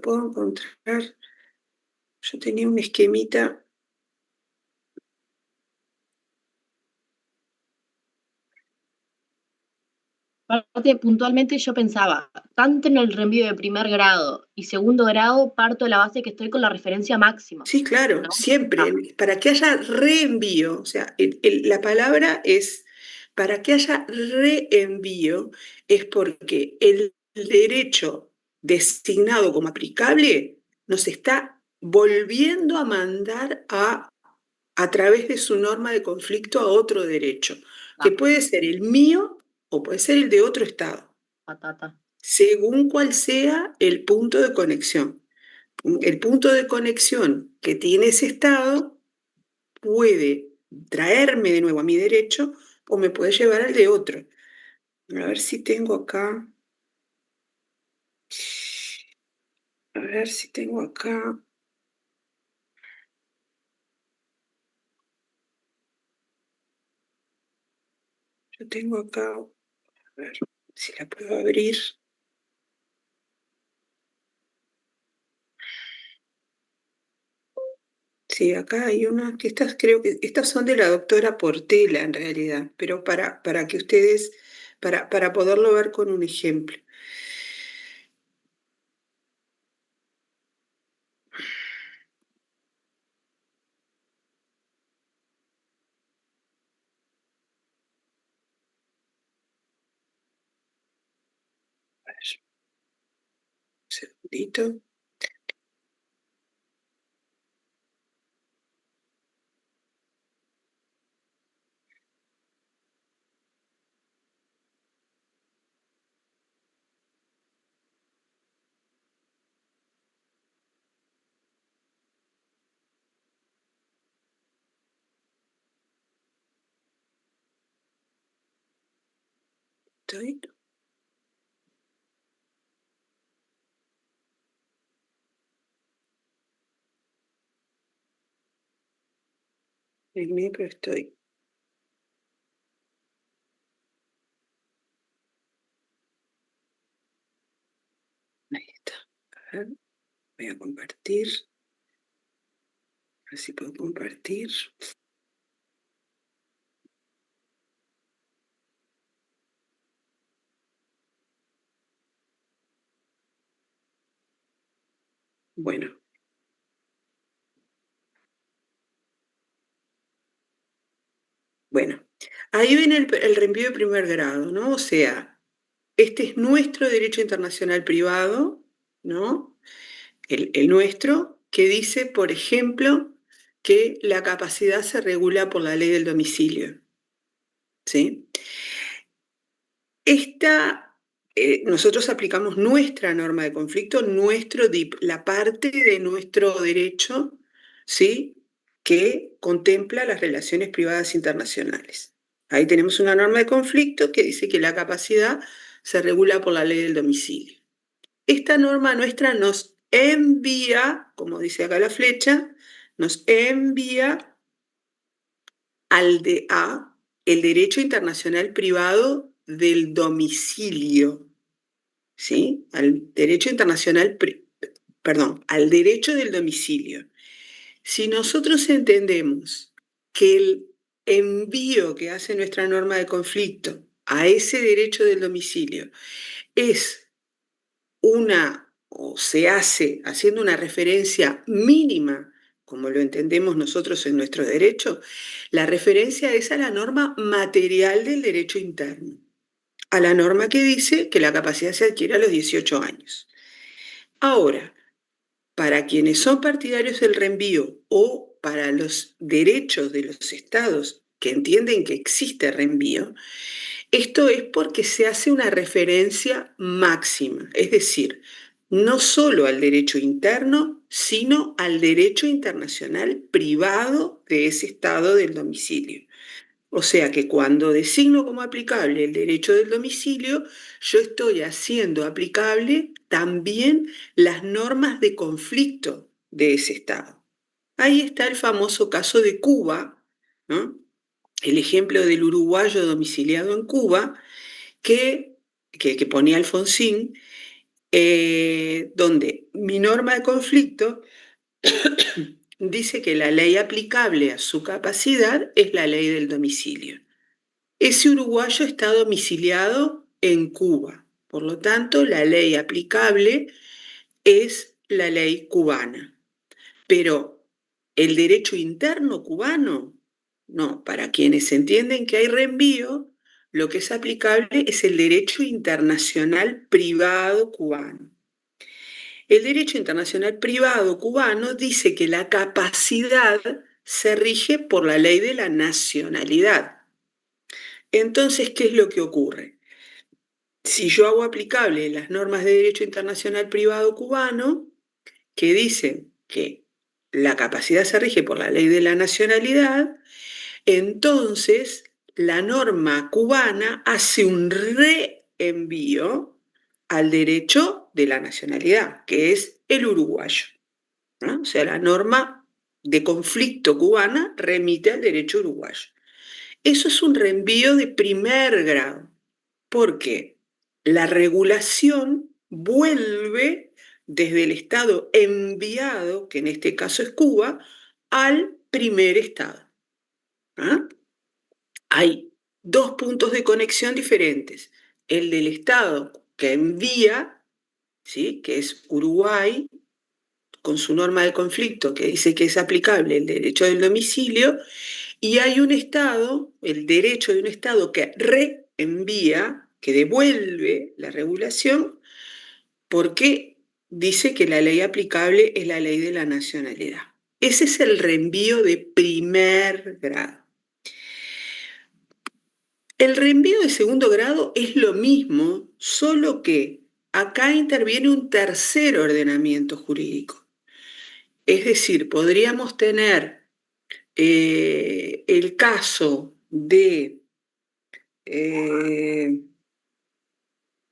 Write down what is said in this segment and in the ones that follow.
puedo encontrar. Yo tenía un esquemita. Aparte, puntualmente yo pensaba, tanto en el reenvío de primer grado y segundo grado, parto de la base que estoy con la referencia máxima, Sí, claro, ¿no? siempre. Para que haya reenvío, o sea, la palabra es, para que haya reenvío, es porque el derecho designado como aplicable nos está volviendo a mandar a través de su norma de conflicto a otro derecho, que Ah, puede ser el mío o puede ser el de otro estado, patata. según cuál sea el punto de conexión. El punto de conexión que tiene ese estado puede traerme de nuevo a mi derecho o me puede llevar al de otro. A ver si tengo acá. A ver si tengo acá. Yo tengo acá. A ver si la puedo abrir. Sí, acá hay una, que estas creo que, estas son de la doctora Portela en realidad, pero para que ustedes, para poderlo ver con un ejemplo. A ver, un segundito. Estoy. Pero estoy. Ahí está. A ver, voy a compartir. A ver si puedo compartir. Bueno, bueno. Ahí viene el reenvío de primer grado, ¿no? O sea, este es nuestro derecho internacional privado, ¿no? El nuestro, que dice, por ejemplo, que la capacidad se regula por la ley del domicilio, ¿sí? Nosotros aplicamos nuestra norma de conflicto, nuestro DIP, la parte de nuestro derecho, ¿sí? Que contempla las relaciones privadas internacionales. Ahí tenemos una norma de conflicto que dice que la capacidad se regula por la ley del domicilio. Esta norma nuestra nos envía, como dice acá la flecha, nos envía a el derecho internacional privado del domicilio, ¿sí? Al derecho internacional, perdón, al derecho del domicilio. Si nosotros entendemos que el envío que hace nuestra norma de conflicto a ese derecho del domicilio es o se hace haciendo una referencia mínima, como lo entendemos nosotros en nuestro derecho, la referencia es a la norma material del derecho interno, a la norma que dice que la capacidad se adquiere a los 18 años. Ahora, para quienes son partidarios del reenvío o para los derechos de los estados que entienden que existe reenvío, esto es porque se hace una referencia máxima, es decir, no solo al derecho interno, sino al derecho internacional privado de ese estado del domicilio. O sea que cuando designo como aplicable el derecho del domicilio, yo estoy haciendo aplicable también las normas de conflicto de ese estado. Ahí está el famoso caso de Cuba, ¿no? El ejemplo del uruguayo domiciliado en Cuba, que ponía Alfonsín, donde mi norma de conflicto dice que la ley aplicable a su capacidad es la ley del domicilio. Ese uruguayo está domiciliado en Cuba, por lo tanto la ley aplicable es la ley cubana. Pero el derecho interno cubano, no, para quienes entienden que hay reenvío, lo que es aplicable es el derecho internacional privado cubano. El derecho internacional privado cubano dice que la capacidad se rige por la ley de la nacionalidad. Entonces, ¿qué es lo que ocurre? Si yo hago aplicable las normas de derecho internacional privado cubano, que dicen que la capacidad se rige por la ley de la nacionalidad, entonces la norma cubana hace un reenvío al derecho de la nacionalidad, que es el uruguayo, ¿no? O sea, la norma de conflicto cubana remite al derecho uruguayo. Eso es un reenvío de primer grado, porque la regulación vuelve desde el estado enviado, que en este caso es Cuba, al primer estado. ¿Ah? Hay dos puntos de conexión diferentes. El del estado que envía, ¿sí? Que es Uruguay, con su norma de conflicto que dice que es aplicable el derecho del domicilio, y hay un estado, el derecho de un estado que reenvía, que devuelve la regulación, porque dice que la ley aplicable es la ley de la nacionalidad. Ese es el reenvío de primer grado. El reenvío de segundo grado es lo mismo, solo que acá interviene un tercer ordenamiento jurídico. Es decir, podríamos tener el caso eh,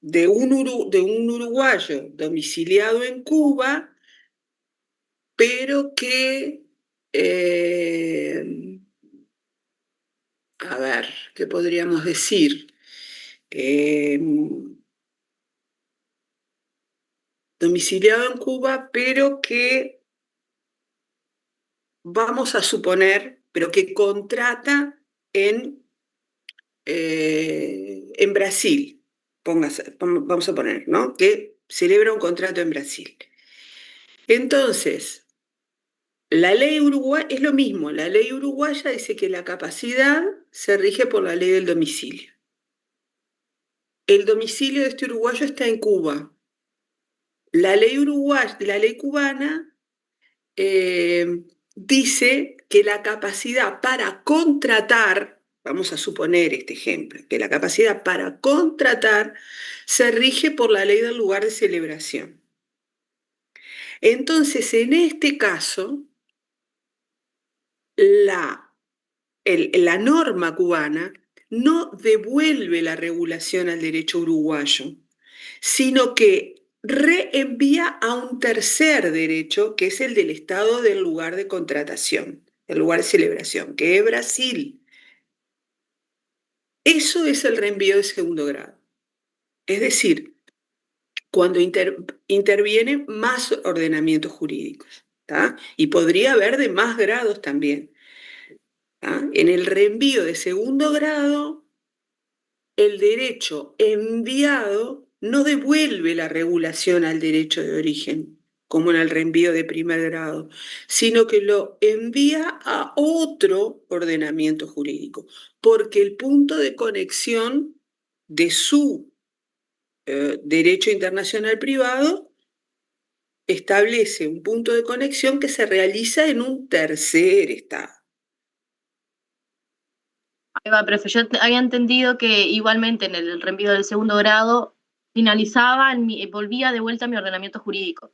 de un uruguayo domiciliado en Cuba, pero que, a ver, ¿qué podríamos decir? Domiciliado en Cuba, pero que vamos a suponer, pero que contrata en Brasil, vamos a poner, ¿no? Que celebra un contrato en Brasil. Entonces, la ley uruguaya es lo mismo, la ley uruguaya dice que la capacidad se rige por la ley del domicilio. El domicilio de este uruguayo está en Cuba. La ley uruguaya, la ley cubana dice que la capacidad para contratar, vamos a suponer este ejemplo, que la capacidad para contratar se rige por la ley del lugar de celebración. Entonces, en este caso, la norma cubana no devuelve la regulación al derecho uruguayo, sino que reenvía a un tercer derecho, que es el del Estado del lugar de contratación, el lugar de celebración, que es Brasil. Eso es el reenvío de segundo grado. Es decir, cuando intervienen más ordenamientos jurídicos, ¿tá? Y podría haber de más grados también. ¿Tá? En el reenvío de segundo grado, el derecho enviado no devuelve la regulación al derecho de origen, como en el reenvío de primer grado, sino que lo envía a otro ordenamiento jurídico, porque el punto de conexión de su derecho internacional privado establece un punto de conexión que se realiza en un tercer estado. Ahí va, profe, yo había entendido que igualmente en el reenvío del segundo grado finalizaba, volvía de vuelta a mi ordenamiento jurídico.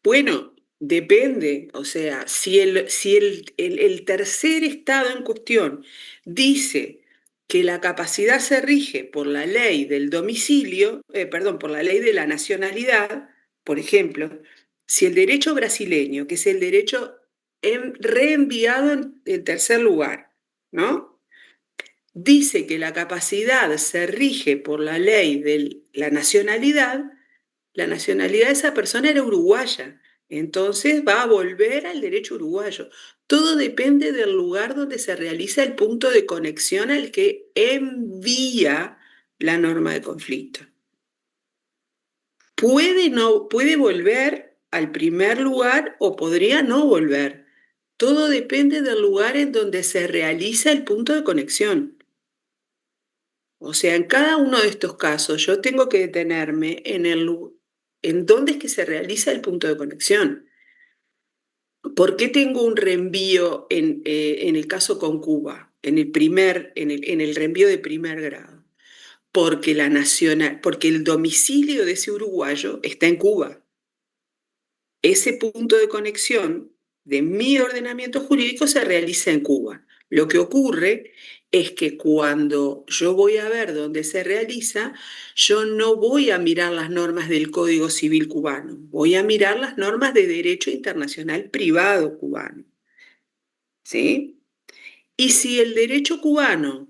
Bueno, depende, o sea, si el tercer estado en cuestión dice que la capacidad se rige por la ley del domicilio, perdón, por la ley de la nacionalidad, por ejemplo, si el derecho brasileño, que es el derecho reenviado en tercer lugar, ¿no? Dice que la capacidad se rige por la ley de la nacionalidad, la nacionalidad de esa persona era uruguaya. Entonces va a volver al derecho uruguayo. Todo depende del lugar donde se realiza el punto de conexión al que envía la norma de conflicto. Puede volver al primer lugar o podría no volver. Todo depende del lugar en donde se realiza el punto de conexión. O sea, en cada uno de estos casos yo tengo que detenerme en dónde es que se realiza el punto de conexión. ¿Por qué tengo un reenvío en el caso con Cuba, en el reenvío de primer grado? Porque el domicilio de ese uruguayo está en Cuba. Ese punto de conexión de mi ordenamiento jurídico se realiza en Cuba. Lo que ocurre es que cuando yo voy a ver dónde se realiza, yo no voy a mirar las normas del Código Civil cubano, voy a mirar las normas de derecho internacional privado cubano. ¿Sí? Y si el derecho cubano,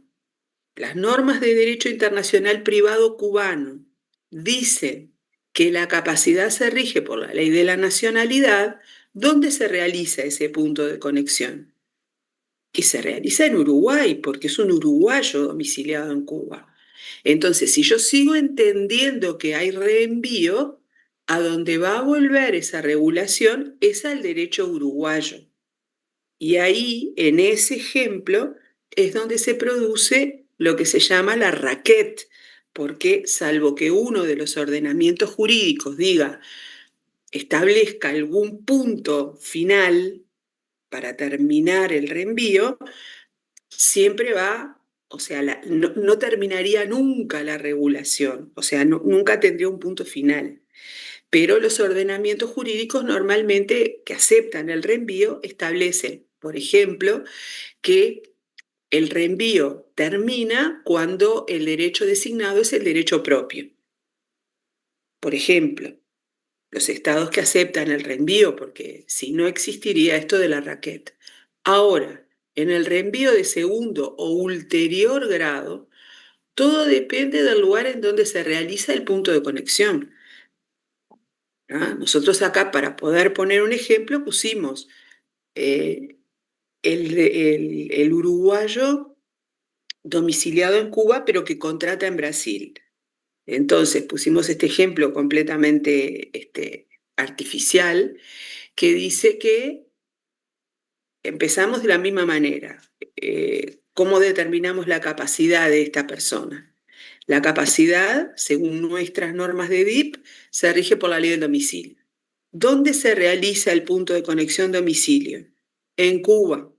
las normas de derecho internacional privado cubano, dicen que la capacidad se rige por la ley de la nacionalidad, ¿dónde se realiza ese punto de conexión? Y se realiza en Uruguay, porque es un uruguayo domiciliado en Cuba. Entonces, si yo sigo entendiendo que hay reenvío, a donde va a volver esa regulación es al derecho uruguayo. Y ahí, en ese ejemplo, es donde se produce lo que se llama la raquette, porque salvo que uno de los ordenamientos jurídicos diga, establezca algún punto final para terminar el reenvío, siempre va, o sea, no terminaría nunca la regulación, o sea, nunca tendría un punto final. Pero los ordenamientos jurídicos normalmente que aceptan el reenvío establecen, por ejemplo, que el reenvío termina cuando el derecho designado es el derecho propio. Por ejemplo, los estados que aceptan el reenvío, porque si no existiría esto de la raquette. Ahora, en el reenvío de segundo o ulterior grado, todo depende del lugar en donde se realiza el punto de conexión. ¿Ah? Nosotros acá, para poder poner un ejemplo, pusimos eh, el uruguayo domiciliado en Cuba, pero que contrata en Brasil. Entonces pusimos este ejemplo completamente artificial que dice que empezamos de la misma manera. ¿Cómo determinamos la capacidad de esta persona? La capacidad, según nuestras normas de DIP, se rige por la ley del domicilio. ¿Dónde se realiza el punto de conexión domicilio? En Cuba.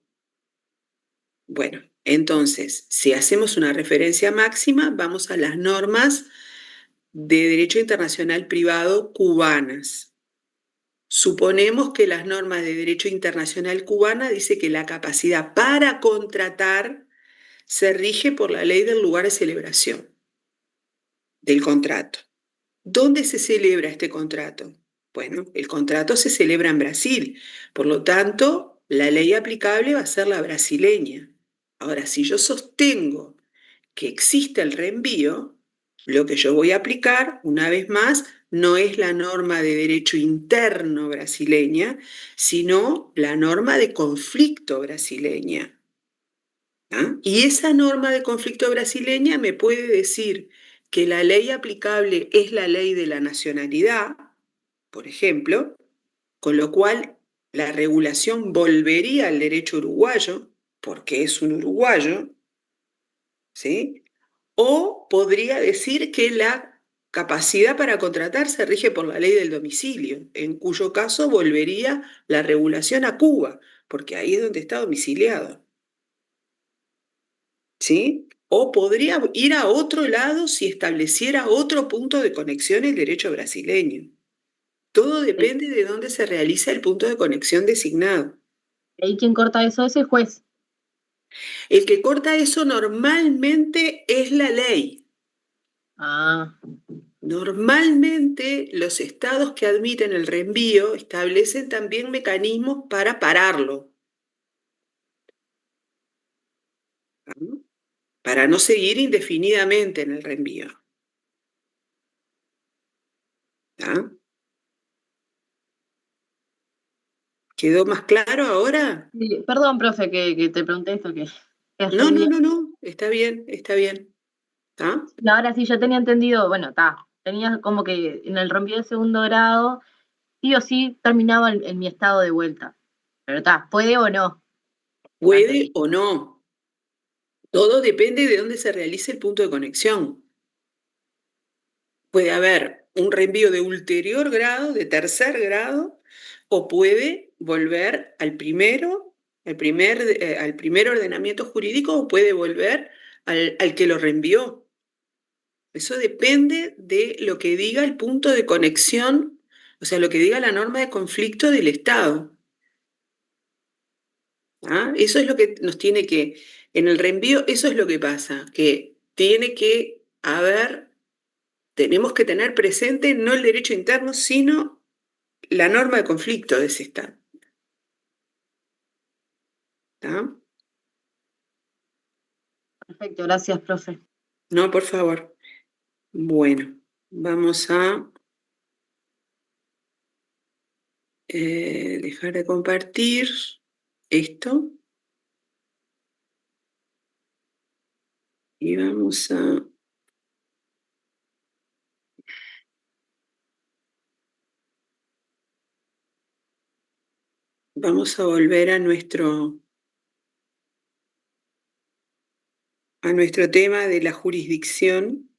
Bueno, entonces, si hacemos una referencia máxima, vamos a las normas de derecho internacional privado cubanas. Suponemos que las normas de derecho internacional cubana dice que la capacidad para contratar se rige por la ley del lugar de celebración del contrato. ¿Dónde se celebra este contrato? Bueno, el contrato se celebra en Brasil, por lo tanto, la ley aplicable va a ser la brasileña. Ahora, si yo sostengo que existe el reenvío, lo que yo voy a aplicar, una vez más, no es la norma de derecho interno brasileña, sino la norma de conflicto brasileña. ¿Ah? Y esa norma de conflicto brasileña me puede decir que la ley aplicable es la ley de la nacionalidad, por ejemplo, con lo cual la regulación volvería al derecho uruguayo, porque es un uruguayo, ¿sí? O podría decir que la capacidad para contratar se rige por la ley del domicilio, en cuyo caso volvería la regulación a Cuba, porque ahí es donde está domiciliado. ¿Sí? O podría ir a otro lado si estableciera otro punto de conexión el derecho brasileño. Todo depende de dónde se realiza el punto de conexión designado. ¿Y quién corta eso? Es el juez. El que corta eso normalmente es la ley. Ah, Normalmente los estados que admiten el reenvío establecen también mecanismos para pararlo, ¿no? Para no seguir indefinidamente en el reenvío. ¿Tá? ¿Quedó más claro ahora? Sí, perdón, profe, que te pregunté esto, que No, re no, bien. no, no, está bien, está bien. ¿Tá? Y ahora sí, yo tenía entendido, bueno, está, tenía como que en el rompido de segundo grado, sí o sí terminaba en mi estado de vuelta. Pero está, puede o no, ya Puede entendí. o no. Todo depende de dónde se realice el punto de conexión. Puede haber un reenvío de ulterior grado, de tercer grado, o puede volver al primer ordenamiento jurídico, o puede volver al que lo reenvió. Eso depende de lo que diga el punto de conexión, o sea, lo que diga la norma de conflicto del Estado. ¿Ah? Eso es lo que nos tiene que, en el reenvío, eso es lo que pasa, que tiene que haber, tenemos que tener presente no el derecho interno, sino la norma de conflicto de ese Estado. ¿Tá? Perfecto, gracias, profe. No, por favor. Bueno, vamos a dejar de compartir esto y vamos a volver a nuestro tema de la jurisdicción.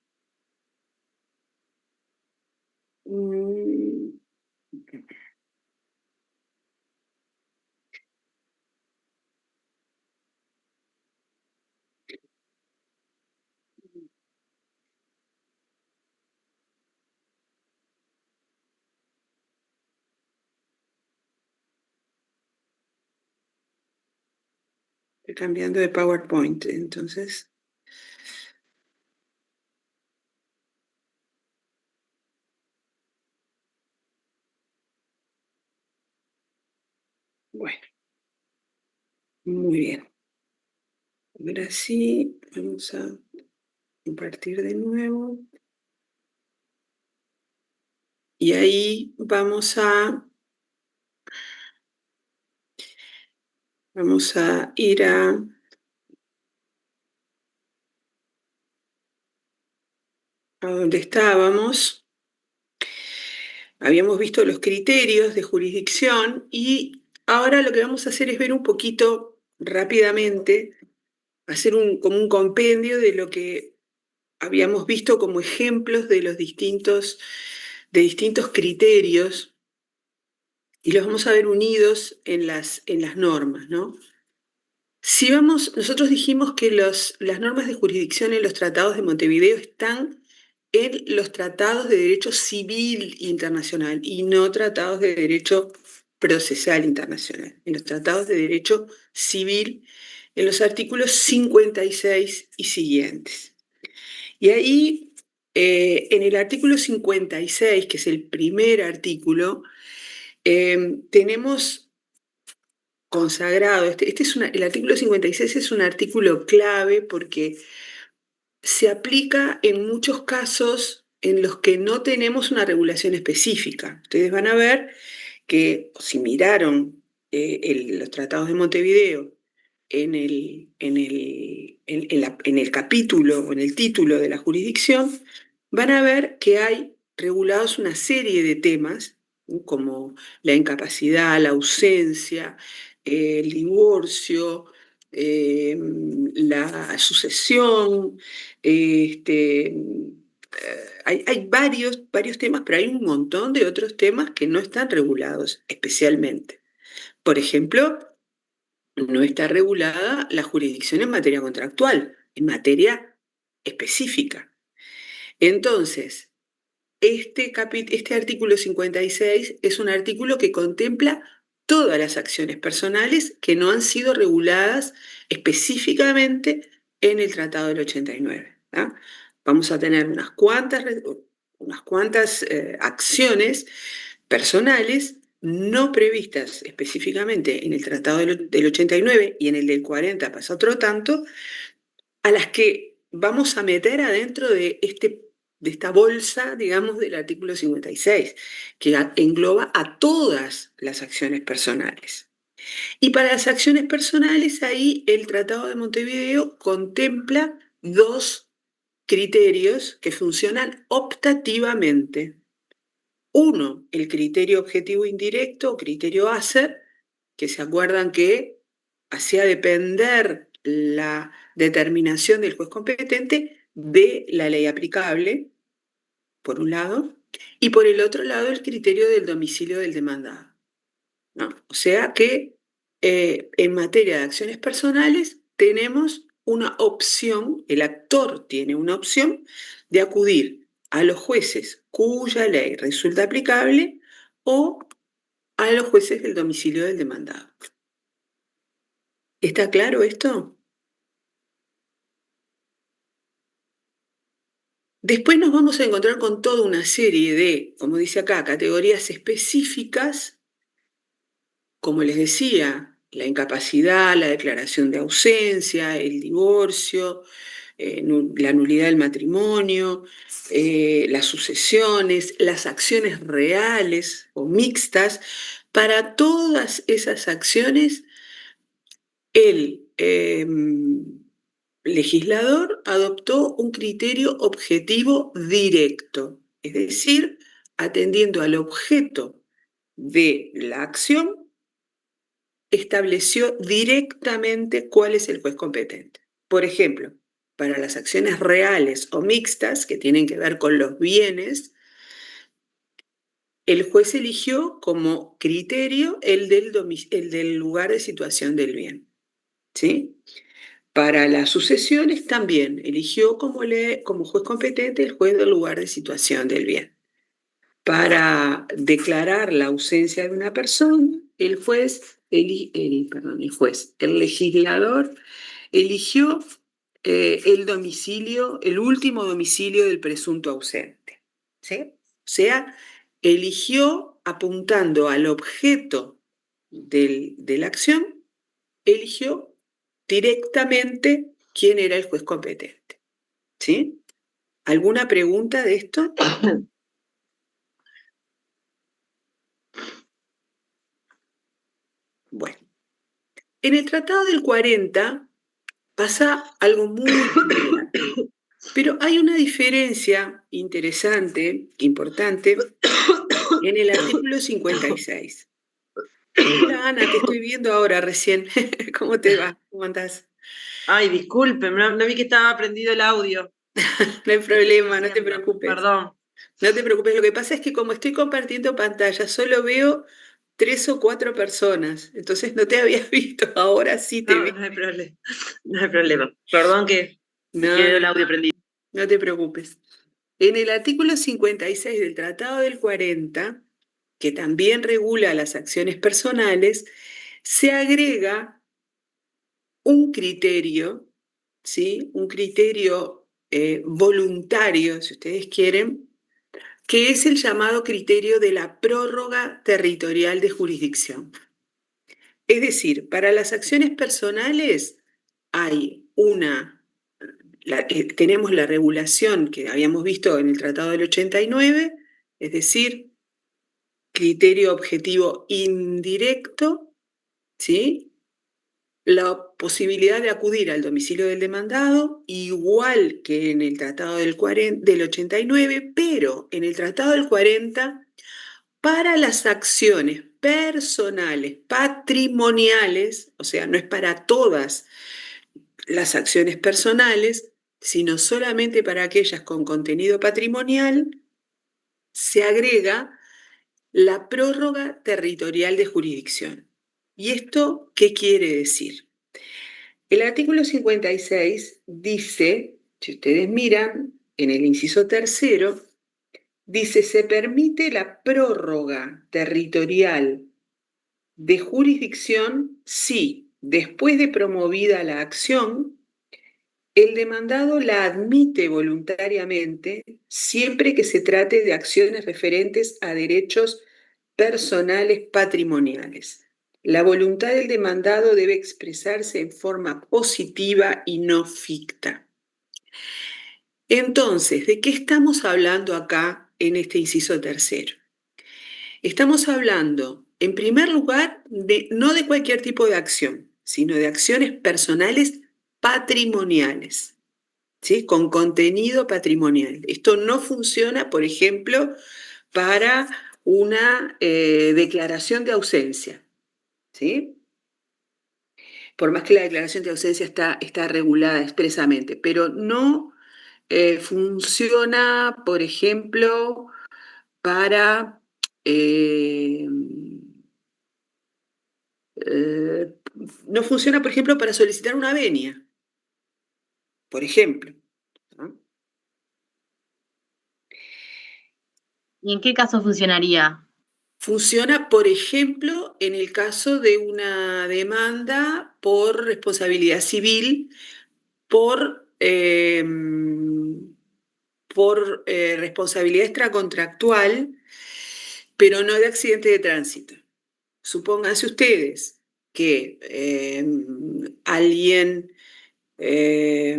Mm, Estoy cambiando de PowerPoint, entonces. Bueno, muy bien. Ahora sí, vamos a compartir de nuevo. Y ahí vamos a ir a donde estábamos. Habíamos visto los criterios de jurisdicción y ahora lo que vamos a hacer es ver un poquito rápidamente, hacer como un compendio de lo que habíamos visto como ejemplos de de distintos criterios y los vamos a ver unidos en en las normas, ¿no? Si vamos, nosotros dijimos que las normas de jurisdicción en los tratados de Montevideo están en los tratados de derecho civil internacional y no tratados de derecho procesal internacional. En los tratados de derecho civil, en los artículos 56 y siguientes. Y ahí, en el artículo 56, que es el primer artículo, tenemos consagrado, el artículo 56 es un artículo clave porque se aplica en muchos casos en los que no tenemos una regulación específica. Ustedes van a ver que si miraron los tratados de Montevideo en el capítulo o en el título de la jurisdicción, van a ver que hay regulados una serie de temas, ¿no? Como la incapacidad, la ausencia, el divorcio, la sucesión, hay varios temas, pero hay un montón de otros temas que no están regulados especialmente. Por ejemplo, no está regulada la jurisdicción en materia contractual, en materia específica. Entonces, este artículo 56 es un artículo que contempla todas las acciones personales que no han sido reguladas específicamente en el Tratado del 89. ¿Tá? Vamos a tener unas cuantas acciones personales no previstas específicamente en el Tratado del 89 y en el del 40 pasa otro tanto, a las que vamos a meter adentro de este de esta bolsa, digamos, del artículo 56, que engloba a todas las acciones personales. Y para las acciones personales, ahí el Tratado de Montevideo contempla dos criterios que funcionan optativamente. Uno, el criterio objetivo indirecto o criterio ACER, que se acuerdan que hacía depender la determinación del juez competente de la ley aplicable, por un lado, y por el otro lado el criterio del domicilio del demandado, ¿no? O sea que en materia de acciones personales tenemos una opción, el actor tiene una opción de acudir a los jueces cuya ley resulta aplicable o a los jueces del domicilio del demandado. ¿Está claro esto? Después nos vamos a encontrar con toda una serie de, como dice acá, categorías específicas, como les decía, la incapacidad, la declaración de ausencia, el divorcio, la nulidad del matrimonio, las sucesiones, las acciones reales o mixtas. Para todas esas acciones, el legislador adoptó un criterio objetivo directo, es decir, atendiendo al objeto de la acción, estableció directamente cuál es el juez competente. Por ejemplo, para las acciones reales o mixtas que tienen que ver con los bienes, el juez eligió como criterio el del lugar de situación del bien. ¿Sí? Para las sucesiones también eligió como juez competente el juez del lugar de situación del bien. Para declarar la ausencia de una persona, el legislador eligió el domicilio, el último domicilio del presunto ausente. ¿Sí? O sea, eligió apuntando al objeto de la acción, eligió directamente quién era el juez competente. ¿Sí? ¿Alguna pregunta de esto? Bueno, en el Tratado del 40 pasa algo muy similar, pero hay una diferencia interesante, importante, en el artículo 56. Hola Ana, te estoy viendo ahora recién. ¿Cómo te va? ¿Cómo andás? Ay, disculpen, no vi que estaba prendido el audio. No hay problema, no te preocupes. Perdón. No te preocupes, lo que pasa es que como estoy compartiendo pantalla, solo veo 3 o 4 personas, entonces no te había visto, ahora sí te No, vi. no hay problema. No hay problema. Perdón que No, quedó el no, audio prendido. no te preocupes. En el artículo 56 del Tratado del 40, que también regula las acciones personales, se agrega un criterio, ¿sí? Un criterio voluntario, si ustedes quieren, que es el llamado criterio de la prórroga territorial de jurisdicción. Es decir, para las acciones personales hay tenemos la regulación que habíamos visto en el Tratado del 89, es decir, criterio objetivo indirecto, ¿sí? La posibilidad de acudir al domicilio del demandado, igual que en el Tratado del 89, pero en el Tratado del 40, para las acciones personales, patrimoniales, o sea, no es para todas las acciones personales, sino solamente para aquellas con contenido patrimonial, se agrega la prórroga territorial de jurisdicción. ¿Y esto qué quiere decir? El artículo 56 dice, si ustedes miran en el inciso tercero, dice, se permite la prórroga territorial de jurisdicción si, después de promovida la acción, el demandado la admite voluntariamente siempre que se trate de acciones referentes a derechos personales patrimoniales. La voluntad del demandado debe expresarse en forma positiva y no ficta. Entonces, ¿de qué estamos hablando acá en este inciso tercero? Estamos hablando, en primer lugar, no de cualquier tipo de acción, sino de acciones personales patrimoniales, ¿sí? Con contenido patrimonial. Esto no funciona, por ejemplo, para una declaración de ausencia, ¿sí? Por más que la declaración de ausencia está regulada expresamente, pero no funciona, por ejemplo, para eh, no funciona, por ejemplo, para solicitar una venia, por ejemplo, ¿no? ¿Y en qué caso funcionaría? Funciona, por ejemplo, en el caso de una demanda por responsabilidad civil, por responsabilidad extracontractual, pero no de accidente de tránsito. Supónganse ustedes que alguien eh,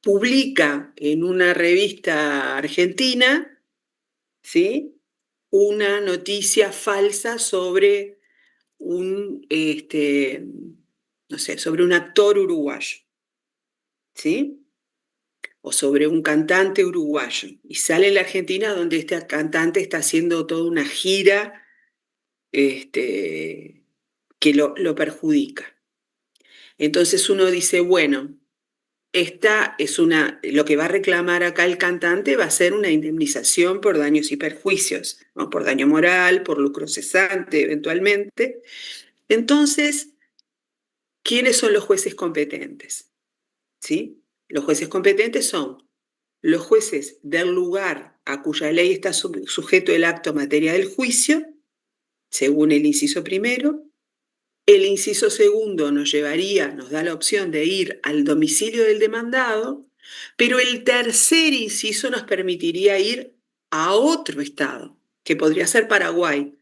publica en una revista argentina, ¿sí? Una noticia falsa sobre no sé, sobre un actor uruguayo, ¿sí? O sobre un cantante uruguayo. Y sale en la Argentina donde este cantante está haciendo toda una gira que lo perjudica. Entonces uno dice, bueno, lo que va a reclamar acá el cantante va a ser una indemnización por daños y perjuicios, ¿no? Por daño moral, por lucro cesante eventualmente. Entonces, ¿quiénes son los jueces competentes? ¿Sí? Los jueces competentes son los jueces del lugar a cuya ley está sujeto el acto materia del juicio, según el inciso primero. El inciso segundo nos da la opción de ir al domicilio del demandado, pero el tercer inciso nos permitiría ir a otro estado, que podría ser Paraguay,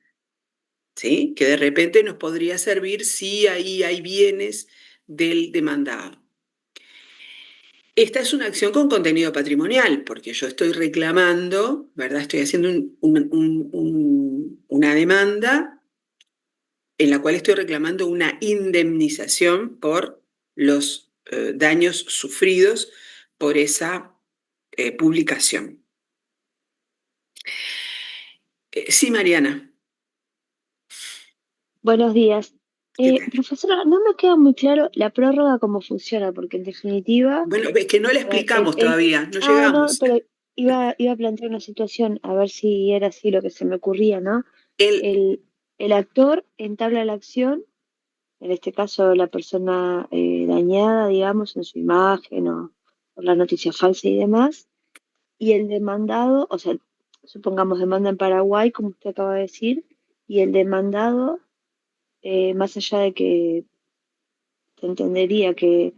¿sí? Que de repente nos podría servir si ahí hay bienes del demandado. Esta es una acción con contenido patrimonial, porque yo estoy reclamando, ¿verdad? Estoy haciendo una demanda en la cual estoy reclamando una indemnización por los daños sufridos por esa publicación. Sí, Mariana. Buenos días. ¿Qué tal? Profesora, no me queda muy claro la prórroga cómo funciona, porque en definitiva, Bueno, es que no la a ver, explicamos todavía, no no, llegamos. pero iba a plantear una situación, a ver si era así lo que se me ocurría, ¿no? El, El, el actor entabla la acción, en este caso la persona dañada, digamos, en su imagen o por la noticia falsa y demás, y el demandado, o sea, supongamos demanda en Paraguay, como usted acaba de decir, y el demandado más allá de que se entendería que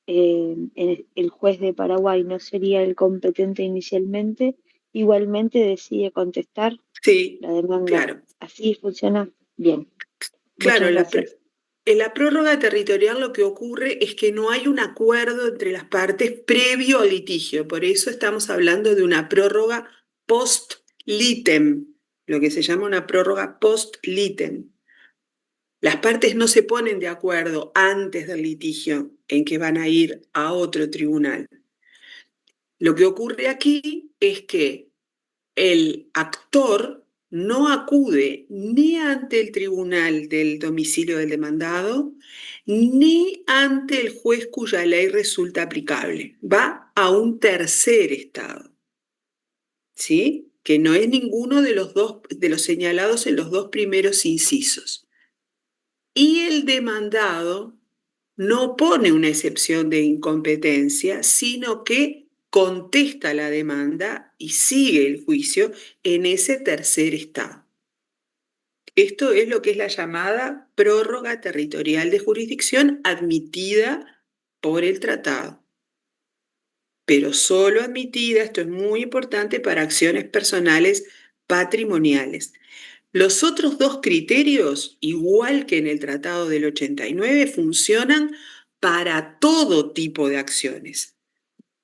el juez de Paraguay no sería el competente inicialmente, igualmente decide contestar sí, la demanda. claro. Así funciona bien. Claro, Muchas gracias. en la prórroga territorial lo que ocurre es que no hay un acuerdo entre las partes previo al litigio, por eso estamos hablando de una prórroga post litem, lo que se llama una prórroga post litem. Las partes no se ponen de acuerdo antes del litigio en que van a ir a otro tribunal. Lo que ocurre aquí es que el actor no acude ni ante el tribunal del domicilio del demandado, ni ante el juez cuya ley resulta aplicable. Va a un tercer estado, ¿sí? Que no es ninguno de los señalados en los dos primeros incisos. Y el demandado no pone una excepción de incompetencia, sino que contesta la demanda y sigue el juicio en ese tercer estado. Esto es lo que es la llamada prórroga territorial de jurisdicción admitida por el tratado, pero solo admitida, esto es muy importante, para acciones personales patrimoniales. Los otros dos criterios, igual que en el Tratado del 89, funcionan para todo tipo de acciones.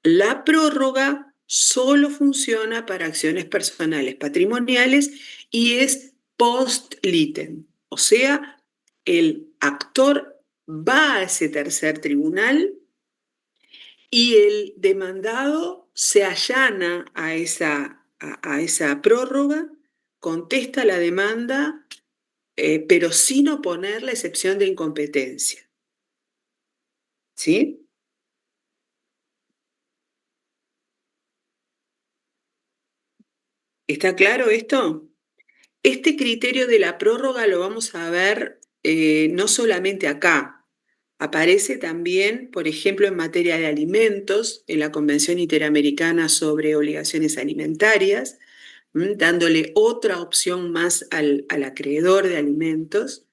La prórroga solo funciona para acciones personales patrimoniales y es post-litem. O sea, el actor va a ese tercer tribunal y el demandado se allana a esa prórroga, contesta la demanda, pero sin oponer la excepción de incompetencia. ¿Sí? ¿Está claro esto? Este criterio de la prórroga lo vamos a ver no solamente acá, aparece también, por ejemplo, en materia de alimentos, en la Convención Interamericana sobre Obligaciones Alimentarias, dándole otra opción más al acreedor de alimentos,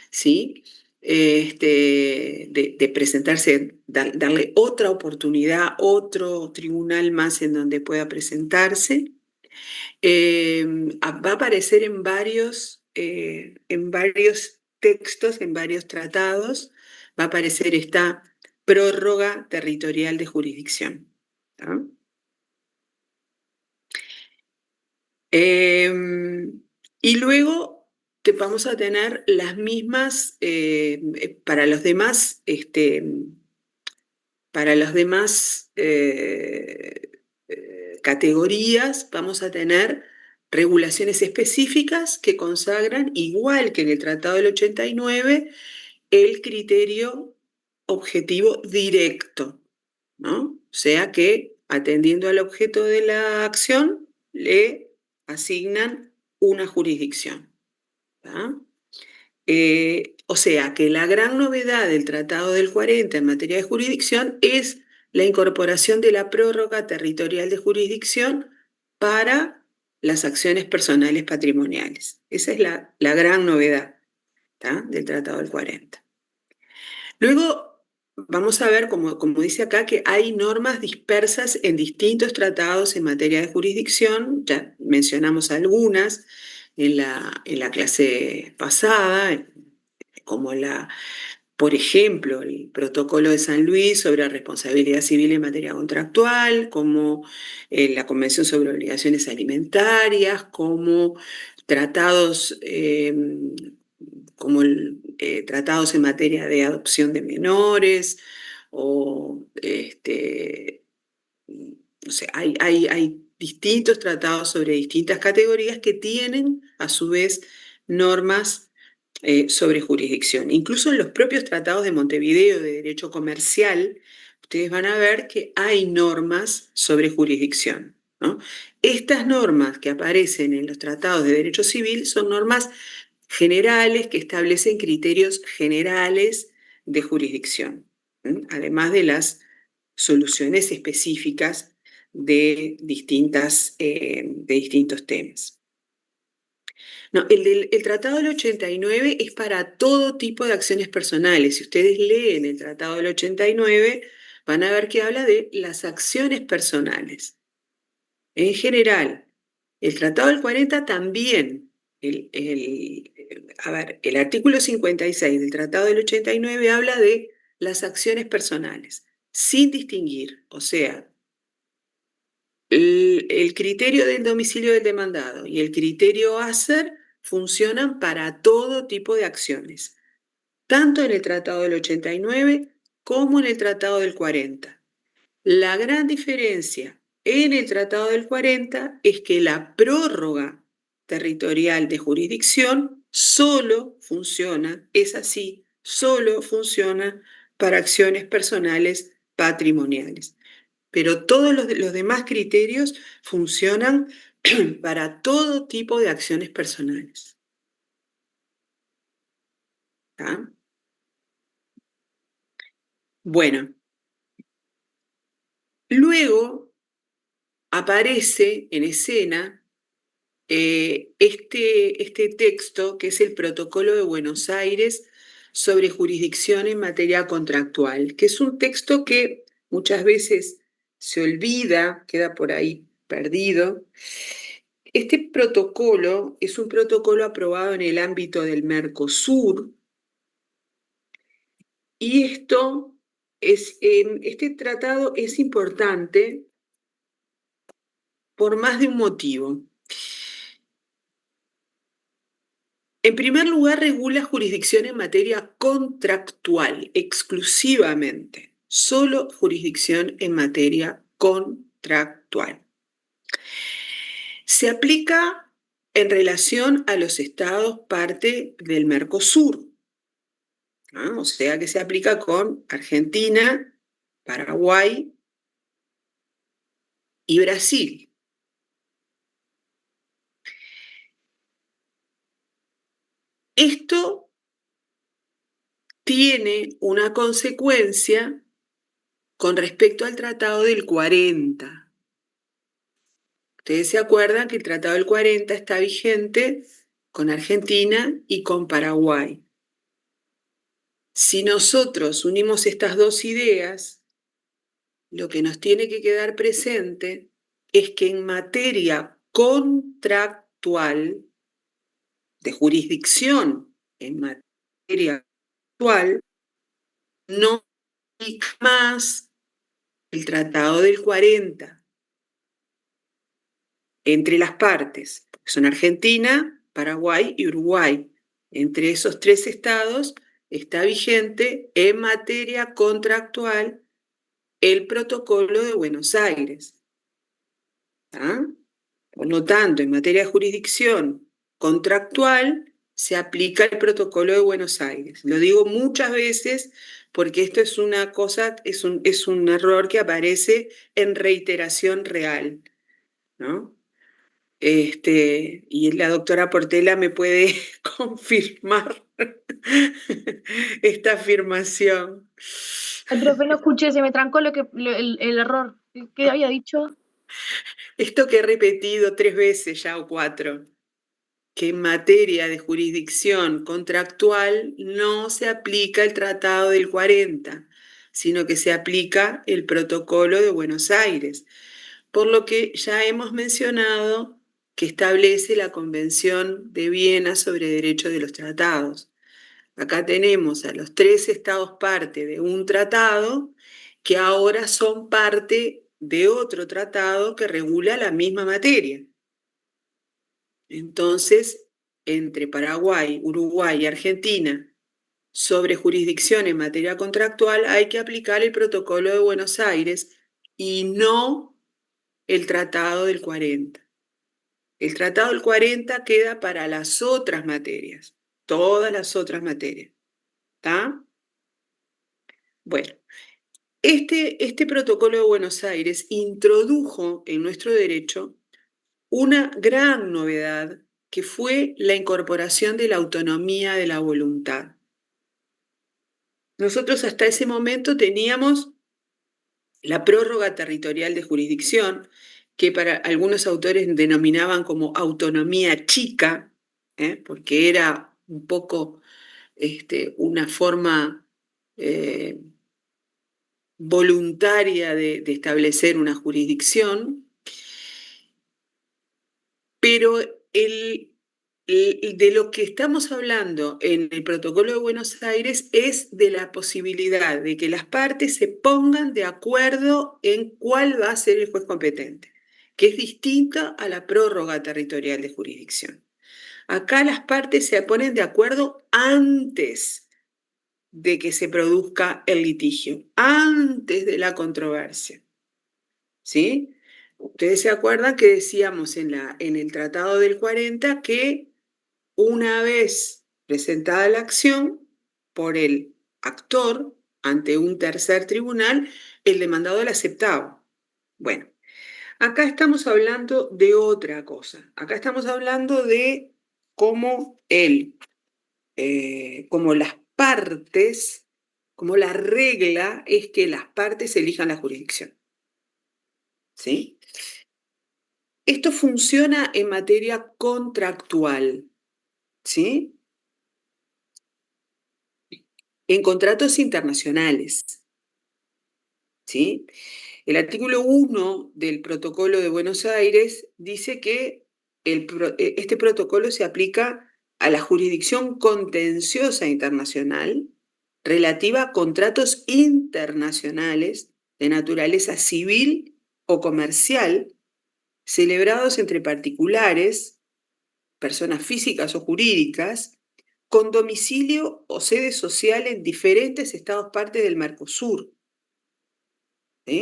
¿sí? De presentarse, darle otra oportunidad, otro tribunal más en donde pueda presentarse. Va a aparecer en varios textos, en varios tratados, va a aparecer esta prórroga territorial de jurisdicción. ¿Tá? Y luego vamos a tener las mismas, para las demás categorías vamos a tener regulaciones específicas que consagran, igual que en el Tratado del 89, el criterio objetivo directo, ¿no? O sea que, atendiendo al objeto de la acción, le asignan una jurisdicción. ¿Tá? O sea que la gran novedad del Tratado del 40 en materia de jurisdicción es la incorporación de la prórroga territorial de jurisdicción para las acciones personales patrimoniales. Esa es la gran novedad, ¿tá? Del Tratado del 40. Luego vamos a ver, como dice acá, que hay normas dispersas en distintos tratados en materia de jurisdicción. Ya mencionamos algunas en la clase pasada, como por ejemplo, el Protocolo de San Luis sobre responsabilidad civil en materia contractual, como la Convención sobre Obligaciones Alimentarias, como tratados, tratados en materia de adopción de menores, o no sé, hay distintos tratados sobre distintas categorías que tienen, a su vez, normas sobre jurisdicción. Incluso en los propios tratados de Montevideo de derecho comercial, ustedes van a ver que hay normas sobre jurisdicción, ¿no? Estas normas que aparecen en los tratados de derecho civil son normas generales que establecen criterios generales de jurisdicción, además de las soluciones específicas de distintos temas. No, el Tratado del 89 es para todo tipo de acciones personales. Si ustedes leen el Tratado del 89, van a ver que habla de las acciones personales. En general, el Tratado del 40 también. El artículo 56 del Tratado del 89 habla de las acciones personales, sin distinguir, o sea, el criterio del domicilio del demandado y el criterio ACER funcionan para todo tipo de acciones, tanto en el Tratado del 89 como en el Tratado del 40. La gran diferencia en el Tratado del 40 es que la prórroga territorial de jurisdicción solo funciona, es así, solo funciona para acciones personales patrimoniales. Pero todos los demás criterios funcionan para todo tipo de acciones personales. ¿Tá? Bueno, luego aparece en escena este texto que es el Protocolo de Buenos Aires sobre jurisdicción en materia contractual, que es un texto que muchas veces se olvida, queda por ahí perdido. Este protocolo es un protocolo aprobado en el ámbito del Mercosur y esto Este tratado es importante por más de un motivo. En primer lugar, regula jurisdicción en materia contractual, exclusivamente. Solo jurisdicción en materia contractual. Se aplica en relación a los estados parte del Mercosur, ¿no? O sea que se aplica con Argentina, Paraguay y Brasil. Esto tiene una consecuencia con respecto al Tratado del 40. Ustedes se acuerdan que el Tratado del 40 está vigente con Argentina y con Paraguay. Si nosotros unimos estas dos ideas, lo que nos tiene que quedar presente es que en materia contractual, de jurisdicción en materia contractual, no aplica más el Tratado del 40 entre las partes, que son Argentina, Paraguay y Uruguay. Entre esos tres estados está vigente en materia contractual el Protocolo de Buenos Aires. ¿Ah? Por lo tanto, en materia de jurisdicción contractual se aplica el Protocolo de Buenos Aires. Lo digo muchas veces porque esto es una cosa, es un error que aparece en reiteración real, ¿no? Y la doctora Portela me puede confirmar esta afirmación. Ay, profe, no escuché, se me trancó el error. ¿Qué había dicho? Esto que he repetido 3 veces ya o 4, que en materia de jurisdicción contractual no se aplica el Tratado del 40, sino que se aplica el Protocolo de Buenos Aires, por lo que ya hemos mencionado que establece la Convención de Viena sobre Derecho de los Tratados. Acá tenemos a los 3 estados parte de un tratado que ahora son parte de otro tratado que regula la misma materia. Entonces, entre Paraguay, Uruguay y Argentina, sobre jurisdicción en materia contractual, hay que aplicar el Protocolo de Buenos Aires y no el Tratado del 40. El Tratado del 40 queda para las otras materias, todas las otras materias. ¿Está? Bueno, este Protocolo de Buenos Aires introdujo en nuestro derecho una gran novedad que fue la incorporación de la autonomía de la voluntad. Nosotros hasta ese momento teníamos la prórroga territorial de jurisdicción, que para algunos autores denominaban como autonomía chica, porque era un poco una forma voluntaria de establecer una jurisdicción, pero de lo que estamos hablando en el Protocolo de Buenos Aires es de la posibilidad de que las partes se pongan de acuerdo en cuál va a ser el juez competente, que es distinta a la prórroga territorial de jurisdicción. Acá las partes se ponen de acuerdo antes de que se produzca el litigio, antes de la controversia. ¿Sí? Ustedes se acuerdan que decíamos en el Tratado del 40 que una vez presentada la acción por el actor ante un tercer tribunal, el demandado la aceptaba. Bueno, acá estamos hablando de otra cosa. Acá estamos hablando de cómo como las partes, como la regla es que las partes elijan la jurisdicción. ¿Sí? Esto funciona en materia contractual, ¿sí? En contratos internacionales, ¿sí? El artículo 1 del Protocolo de Buenos Aires dice que este protocolo se aplica a la jurisdicción contenciosa internacional, relativa a contratos internacionales de naturaleza civil o comercial celebrados entre particulares, personas físicas o jurídicas, con domicilio o sede social en diferentes estados partes del Mercosur.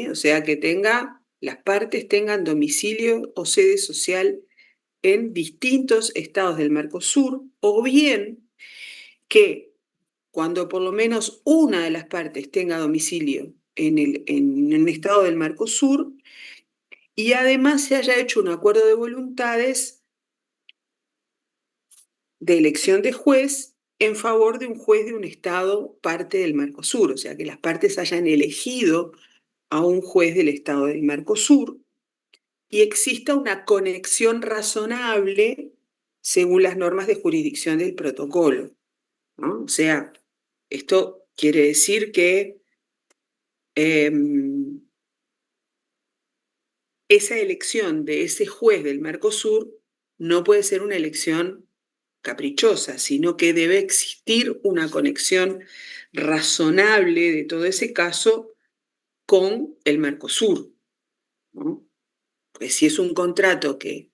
O sea, que las partes tengan domicilio o sede social en distintos estados del Mercosur, o bien que cuando por lo menos una de las partes tenga domicilio en un estado del Mercosur y además se haya hecho un acuerdo de voluntades de elección de juez en favor de un juez de un estado parte del Mercosur, o sea, que las partes hayan elegido a un juez del estado del Mercosur y exista una conexión razonable según las normas de jurisdicción del protocolo, ¿no? O sea, esto quiere decir que esa elección de ese juez del Mercosur no puede ser una elección caprichosa, sino que debe existir una conexión razonable de todo ese caso con el Mercosur, ¿no? Pues si es un contrato que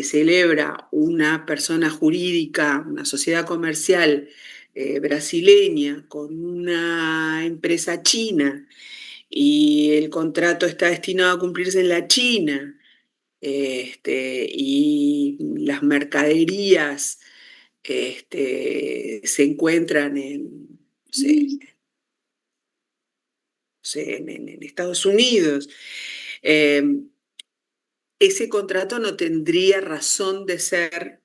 celebra una persona jurídica, una sociedad comercial brasileña con una empresa china y el contrato está destinado a cumplirse en la China, y las mercaderías se encuentran en, no sé, en Estados Unidos, ese contrato no tendría razón de ser,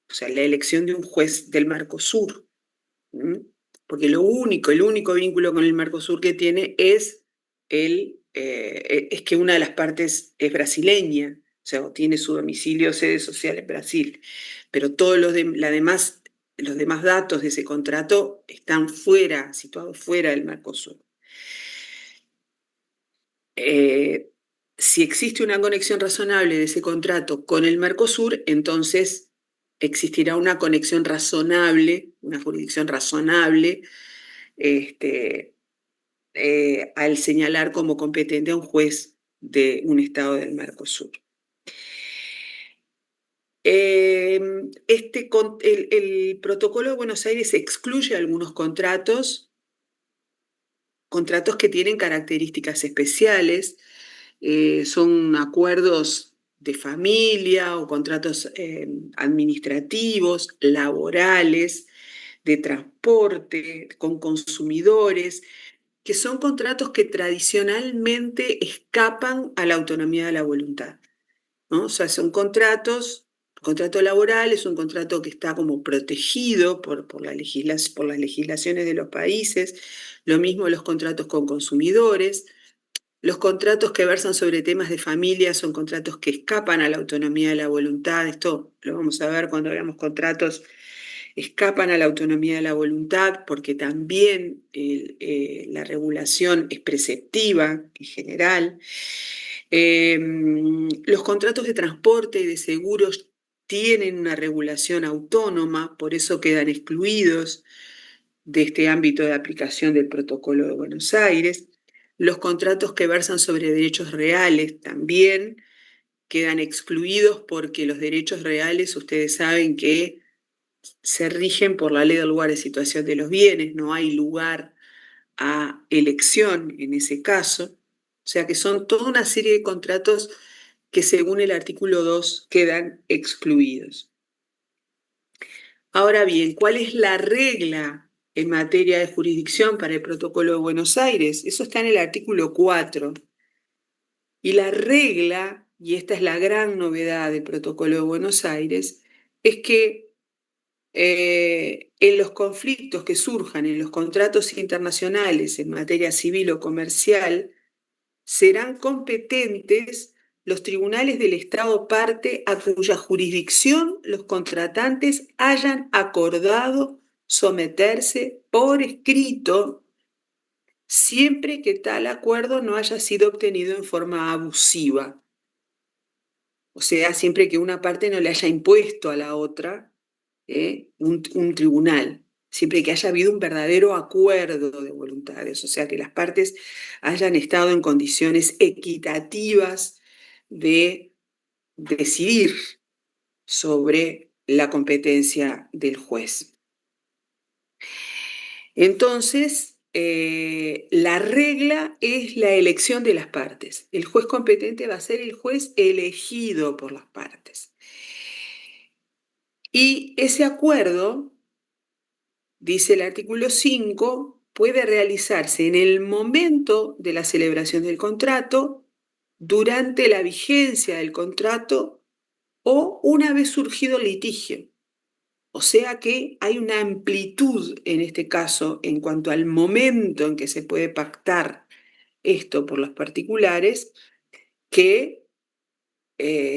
o sea, la elección de un juez del Mercosur, porque el único vínculo con el Mercosur que tiene es que una de las partes es brasileña, o sea, tiene su domicilio o sede social en Brasil, pero todos los demás datos de ese contrato están situados fuera del Mercosur. Si existe una conexión razonable de ese contrato con el Mercosur, entonces existirá una conexión razonable, una jurisdicción razonable, al señalar como competente a un juez de un estado del Mercosur. El Protocolo de Buenos Aires excluye algunos contratos que tienen características especiales, son acuerdos de familia o contratos administrativos, laborales, de transporte, con consumidores, que son contratos que tradicionalmente escapan a la autonomía de la voluntad, ¿no? O sea, son contratos, el contrato laboral es un contrato que está como protegido por las legislaciones de los países, lo mismo los contratos con consumidores. Los contratos que versan sobre temas de familia son contratos que escapan a la autonomía de la voluntad. Esto lo vamos a ver cuando veamos contratos, escapan a la autonomía de la voluntad porque también la regulación es preceptiva en general. Los contratos de transporte y de seguros tienen una regulación autónoma, por eso quedan excluidos de este ámbito de aplicación del Protocolo de Buenos Aires. Los contratos que versan sobre derechos reales también quedan excluidos porque los derechos reales, ustedes saben que se rigen por la ley del lugar de situación de los bienes, no hay lugar a elección en ese caso. O sea que son toda una serie de contratos que según el artículo 2 quedan excluidos. Ahora bien, ¿cuál es la regla en materia de jurisdicción para el Protocolo de Buenos Aires? Eso está en el artículo 4. Y la regla, y esta es la gran novedad del Protocolo de Buenos Aires, es que en los conflictos que surjan en los contratos internacionales en materia civil o comercial, serán competentes los tribunales del Estado parte a cuya jurisdicción los contratantes hayan acordado someterse por escrito, siempre que tal acuerdo no haya sido obtenido en forma abusiva. O sea, siempre que una parte no le haya impuesto a la otra un tribunal, siempre que haya habido un verdadero acuerdo de voluntades, o sea, que las partes hayan estado en condiciones equitativas de decidir sobre la competencia del juez. Entonces, la regla es la elección de las partes. El juez competente va a ser el juez elegido por las partes. Y ese acuerdo, dice el artículo 5, puede realizarse en el momento de la celebración del contrato, durante la vigencia del contrato o una vez surgido el litigio. O sea que hay una amplitud en este caso en cuanto al momento en que se puede pactar esto por los particulares que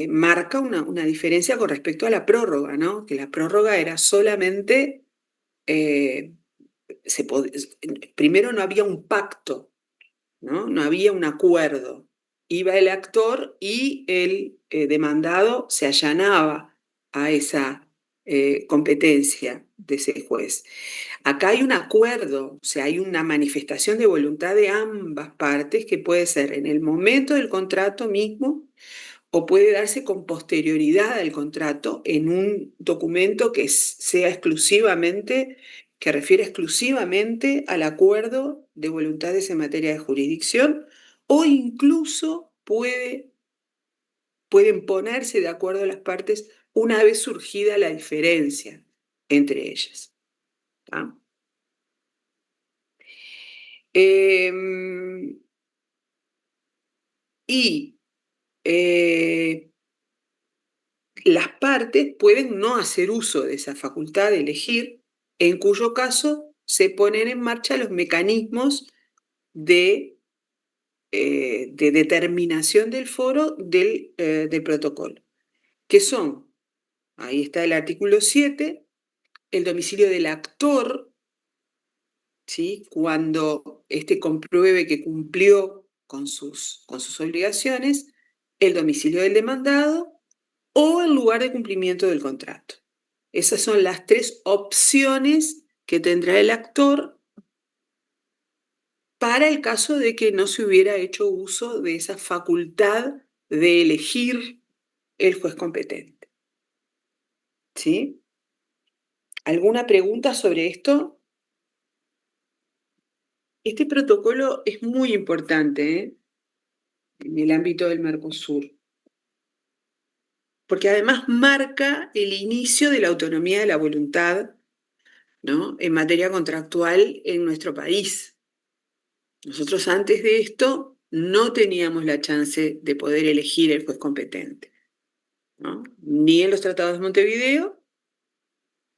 marca una diferencia con respecto a la prórroga, ¿no? Que la prórroga era solamente, primero no había un pacto, ¿no? No había un acuerdo. Iba el actor y el demandado se allanaba a esa competencia de ese juez. Acá hay un acuerdo, o sea, hay una manifestación de voluntad de ambas partes que puede ser en el momento del contrato mismo o puede darse con posterioridad al contrato en un documento que sea exclusivamente, que refiere exclusivamente al acuerdo de voluntades en materia de jurisdicción, o incluso pueden ponerse de acuerdo las partes una vez surgida la diferencia entre ellas. ¿Tá? Las partes pueden no hacer uso de esa facultad de elegir, en cuyo caso se ponen en marcha los mecanismos de determinación del foro del protocolo, que son, ahí está el artículo 7, el domicilio del actor, ¿sí? Cuando éste compruebe que cumplió con sus obligaciones, el domicilio del demandado o el lugar de cumplimiento del contrato. Esas son las tres opciones que tendrá el actor para el caso de que no se hubiera hecho uso de esa facultad de elegir el juez competente. ¿Sí? ¿Alguna pregunta sobre esto? Este protocolo es muy importante en el ámbito del Mercosur, porque además marca el inicio de la autonomía de la voluntad, ¿no? En materia contractual en nuestro país. Nosotros antes de esto no teníamos la chance de poder elegir el juez competente, ¿no? Ni en los tratados de Montevideo,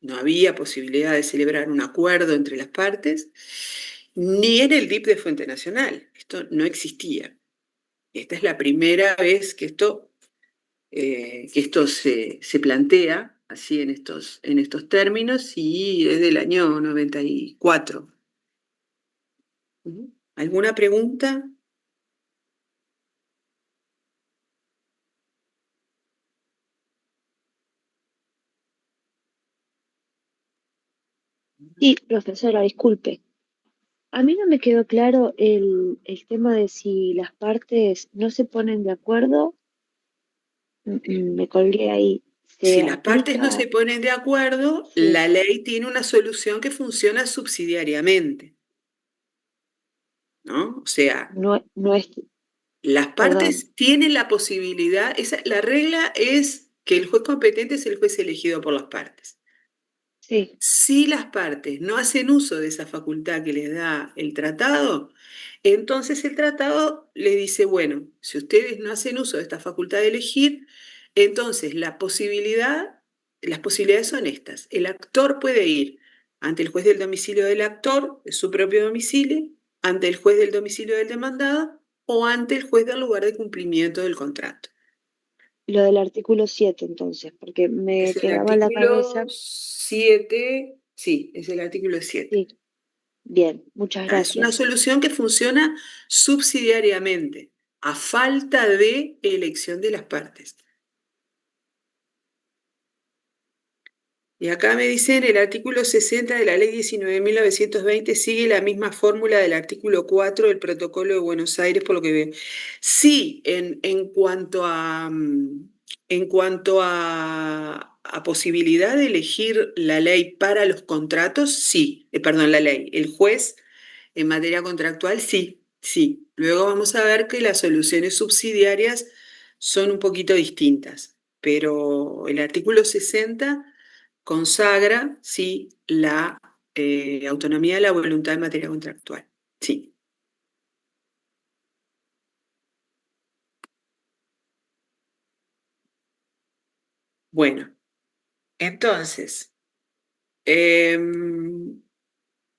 no había posibilidad de celebrar un acuerdo entre las partes, ni en el DIP de Fuente Nacional. Esto no existía. Esta es la primera vez que esto se plantea así en estos términos y es del año 94. ¿Alguna pregunta? Sí, profesora, disculpe. A mí no me quedó claro el tema de si las partes no se ponen de acuerdo. Me colgué ahí. Si ¿Se las partes no se aplica? ponen de acuerdo, Sí, la ley tiene una solución que funciona subsidiariamente, ¿no? O sea, no es, las perdón, partes tienen la posibilidad, la regla es que el juez competente es el juez elegido por las partes. sí, Si las partes no hacen uso de esa facultad que les da el tratado, entonces el tratado le dice, bueno, si ustedes no hacen uso de esta facultad de elegir, entonces las posibilidades son estas. El actor puede ir ante el juez del domicilio del actor, de su propio domicilio, ante el juez del domicilio del demandado o ante el juez del lugar de cumplimiento del contrato. lo del artículo 7 entonces, porque me Es el quedaba en la artículo cabeza. 7, sí, es el artículo 7. Sí, bien, muchas Es una gracias. solución que funciona subsidiariamente, a falta de elección de las partes. Y acá me dicen, el artículo 60 de la ley 19.920 sigue la misma fórmula del artículo 4 del Protocolo de Buenos Aires, por lo que veo. Sí, en cuanto a posibilidad de elegir la ley para los contratos, sí. Perdón, la ley. El juez en materia contractual, sí, sí. Luego vamos a ver que las soluciones subsidiarias son un poquito distintas, pero el artículo 60 consagra, sí, la autonomía de la voluntad en materia contractual. Sí. Bueno, entonces,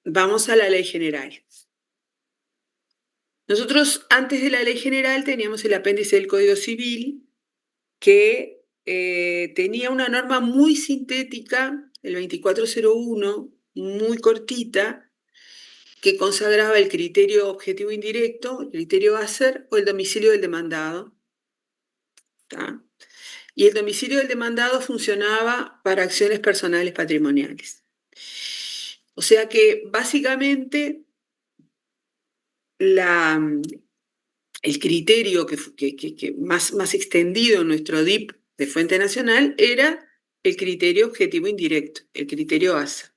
vamos a la ley general. Nosotros, antes de la ley general, teníamos el apéndice del Código Civil, que tenía una norma muy sintética, el 2401, muy cortita, que consagraba el criterio objetivo indirecto, el criterio Asser o el domicilio del demandado. ¿Tá? Y el domicilio del demandado funcionaba para acciones personales patrimoniales. O sea que básicamente el criterio que más extendido en nuestro DIP de fuente nacional era el criterio objetivo indirecto, el criterio ASA.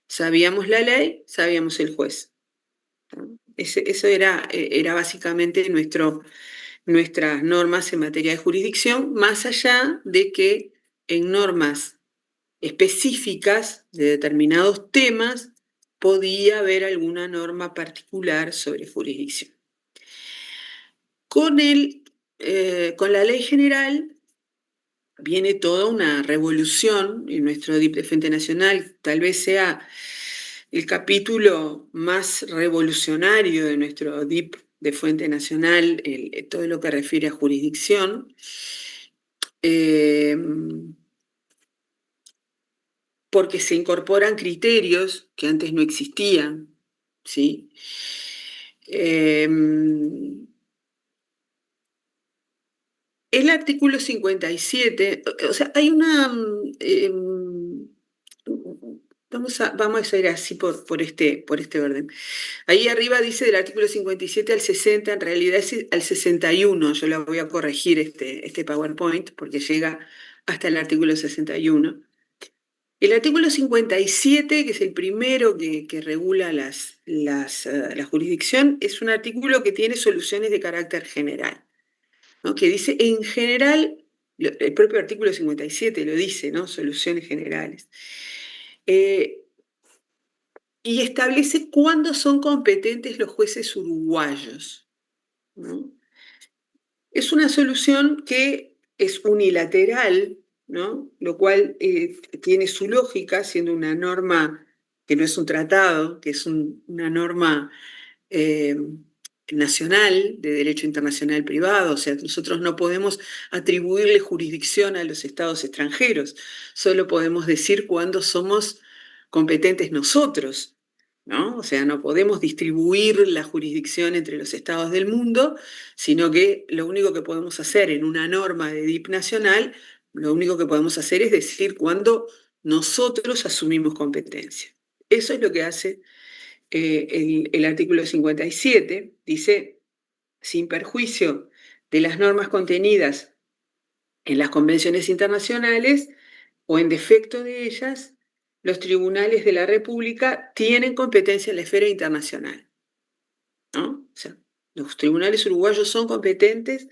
Sabíamos la ley, sabíamos el juez. Eso era básicamente nuestras normas en materia de jurisdicción, más allá de que en normas específicas de determinados temas podía haber alguna norma particular sobre jurisdicción. Con la ley general viene toda una revolución en nuestro DIP de Fuente Nacional, tal vez sea el capítulo más revolucionario de nuestro DIP de Fuente Nacional, todo lo que refiere a jurisdicción, porque se incorporan criterios que antes no existían, ¿sí? El artículo 57, o sea, hay una... vamos a ir así por este orden. Ahí arriba dice del artículo 57 al 60, en realidad es al 61, yo lo voy a corregir este PowerPoint porque llega hasta el artículo 61. El artículo 57, que es el primero que regula la jurisdicción, es un artículo que tiene soluciones de carácter general, ¿no? Que dice, en general, el propio artículo 57 lo dice, ¿no? Soluciones generales. Y establece cuándo son competentes los jueces uruguayos, ¿no? Es una solución que es unilateral, ¿no? Lo cual tiene su lógica, siendo una norma que no es un tratado, que es una norma nacional de derecho internacional privado. O sea, nosotros no podemos atribuirle jurisdicción a los estados extranjeros, solo podemos decir cuándo somos competentes nosotros, ¿no? O sea, no podemos distribuir la jurisdicción entre los estados del mundo, sino que lo único que podemos hacer en una norma de DIP nacional, lo único que podemos hacer es decir cuándo nosotros asumimos competencia. Eso es lo que hace el artículo 57. Dice, sin perjuicio de las normas contenidas en las convenciones internacionales o en defecto de ellas, los tribunales de la República tienen competencia en la esfera internacional, ¿no? O sea, los tribunales uruguayos son competentes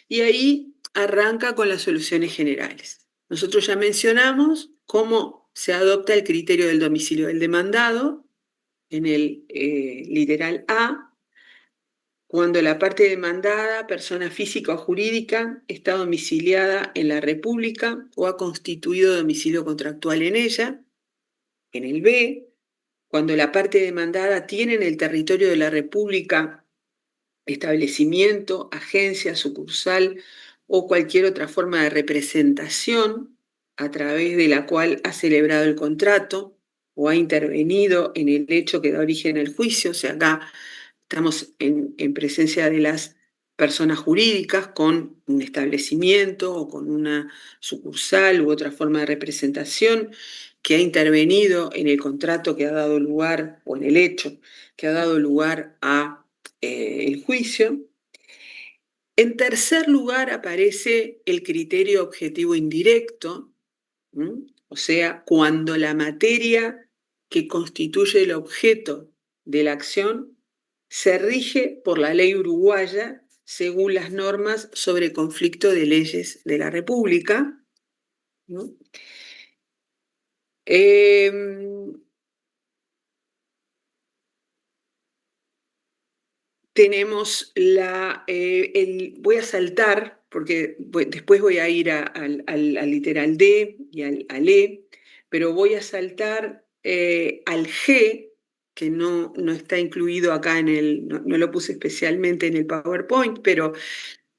y ahí arranca con las soluciones generales. Nosotros ya mencionamos cómo se adopta el criterio del domicilio del demandado en el literal A, cuando la parte demandada, persona física o jurídica, está domiciliada en la República o ha constituido domicilio contractual en ella. En el B, cuando la parte demandada tiene en el territorio de la República establecimiento, agencia, sucursal o cualquier otra forma de representación a través de la cual ha celebrado el contrato o ha intervenido en el hecho que da origen al juicio. O sea, acá estamos en presencia de las personas jurídicas con un establecimiento o con una sucursal u otra forma de representación que ha intervenido en el contrato que ha dado lugar, o en el hecho que ha dado lugar a el juicio. En tercer lugar aparece el criterio objetivo indirecto, o sea, cuando la materia que constituye el objeto de la acción se rige por la ley uruguaya según las normas sobre conflicto de leyes de la República, ¿no? Tenemos voy a saltar, porque después voy a ir al literal D y al E, pero voy a saltar al G, que no está incluido acá no lo puse especialmente en el PowerPoint, pero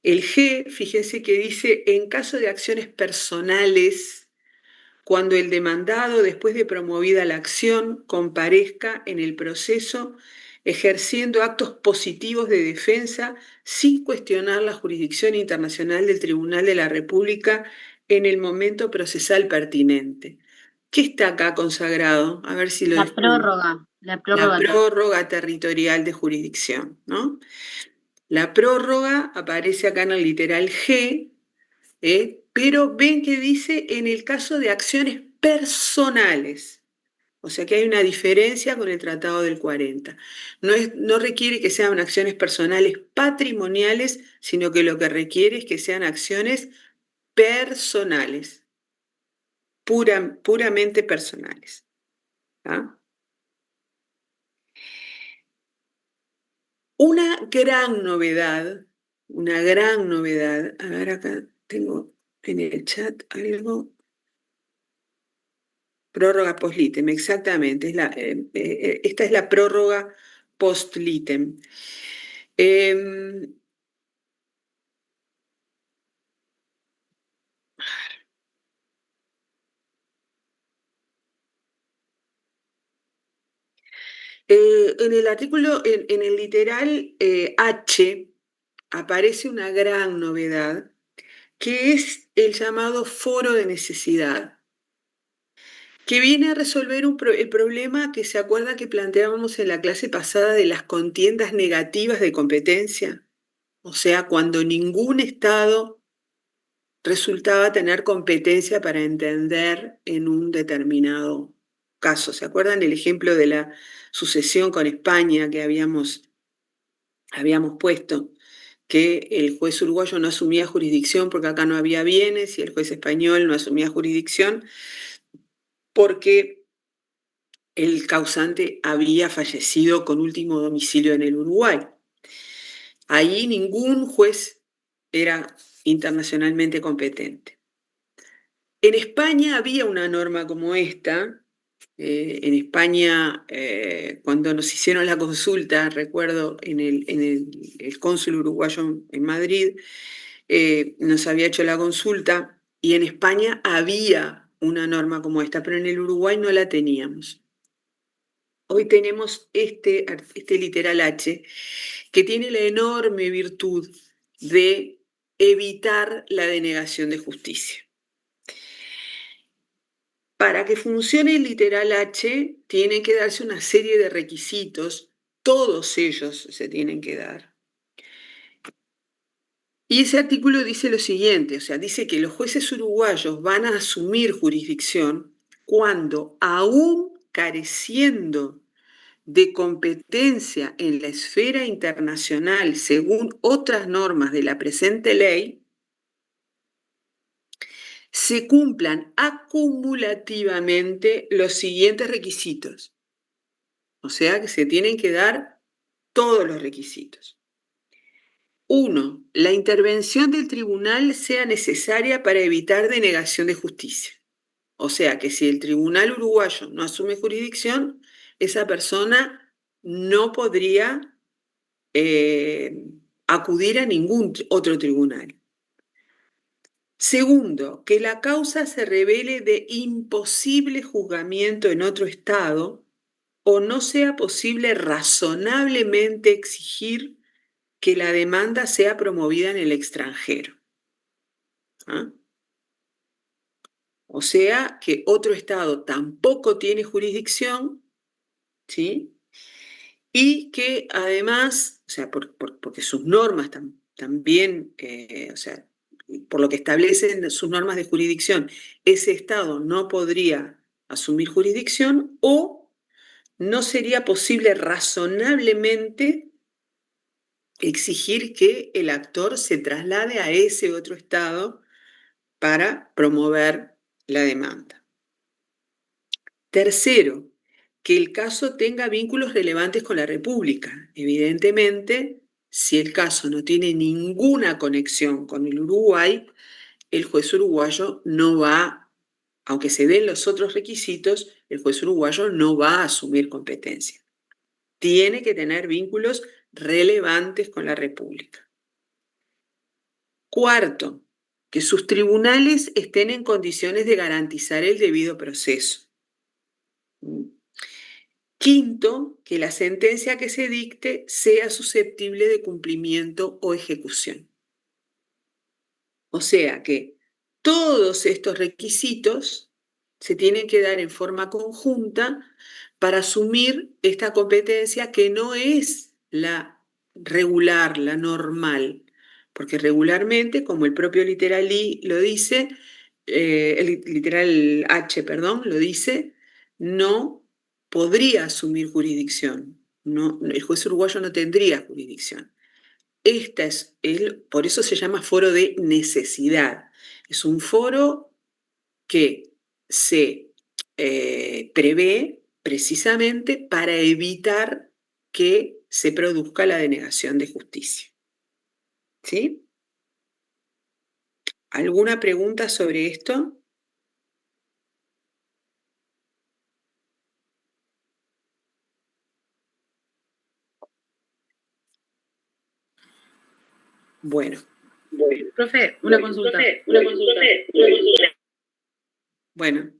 el G, fíjense que dice, en caso de acciones personales, cuando el demandado, después de promovida la acción, comparezca en el proceso ejerciendo actos positivos de defensa sin cuestionar la jurisdicción internacional del Tribunal de la República en el momento procesal pertinente. ¿Qué está acá consagrado? A ver si lo La descubro. prórroga. La prórroga territorial de jurisdicción, ¿no? La prórroga aparece acá en el literal G, pero ven que dice en el caso de acciones personales. O sea que hay una diferencia con el Tratado del 40. No requiere que sean acciones personales patrimoniales, sino que lo que requiere es que sean acciones personales, puramente personales. ¿Ah? Una gran novedad, a ver acá tengo en el chat algo. Prórroga post-litem, exactamente. Esta es la prórroga post-litem. En el artículo, en el literal H, aparece una gran novedad, que es el llamado foro de necesidad, que viene a resolver el problema que se acuerda que planteábamos en la clase pasada de las contiendas negativas de competencia. O sea, cuando ningún Estado resultaba tener competencia para entender en un determinado caso. ¿Se acuerdan el ejemplo de la sucesión con España que habíamos puesto? Que el juez uruguayo no asumía jurisdicción porque acá no había bienes y el juez español no asumía jurisdicción porque el causante había fallecido con último domicilio en el Uruguay. Ahí ningún juez era internacionalmente competente. En España había una norma como esta. En España, cuando nos hicieron la consulta, recuerdo en el cónsul uruguayo en Madrid, nos había hecho la consulta y en España había una norma como esta, pero en el Uruguay no la teníamos. Hoy tenemos este literal H, que tiene la enorme virtud de evitar la denegación de justicia. Para que funcione el literal H, tiene que darse una serie de requisitos, todos ellos se tienen que dar. Y ese artículo dice lo siguiente, o sea, dice que los jueces uruguayos van a asumir jurisdicción cuando, aún careciendo de competencia en la esfera internacional según otras normas de la presente ley, se cumplan acumulativamente los siguientes requisitos. O sea que se tienen que dar todos los requisitos. 1. La intervención del tribunal sea necesaria para evitar denegación de justicia. O sea que si el tribunal uruguayo no asume jurisdicción, esa persona no podría acudir a ningún otro tribunal. Segundo, que la causa se revele de imposible juzgamiento en otro estado o no sea posible razonablemente exigir que la demanda sea promovida en el extranjero. ¿Ah? O sea que otro Estado tampoco tiene jurisdicción, ¿sí? Y que además, o sea, porque sus normas también, o sea, por lo que establecen sus normas de jurisdicción, ese Estado no podría asumir jurisdicción o no sería posible razonablemente exigir que el actor se traslade a ese otro Estado para promover la demanda. Tercero, que el caso tenga vínculos relevantes con la República. Evidentemente, si el caso no tiene ninguna conexión con el Uruguay, el juez uruguayo no va, aunque se den los otros requisitos, el juez uruguayo no va a asumir competencia. Tiene que tener vínculos relevantes con la República. Cuarto, que sus tribunales estén en condiciones de garantizar el debido proceso. Quinto, que la sentencia que se dicte sea susceptible de cumplimiento o ejecución. O sea que todos estos requisitos se tienen que dar en forma conjunta para asumir esta competencia que no es la regular, la normal, porque regularmente, como el propio literal I lo dice, el literal H, perdón, lo dice, no podría asumir jurisdicción. No, el juez uruguayo no tendría jurisdicción. Por eso se llama foro de necesidad. Es un foro que se prevé precisamente para evitar que se produzca la denegación de justicia. ¿Sí? ¿Alguna pregunta sobre esto? Bueno. Profe, una consulta. Bueno,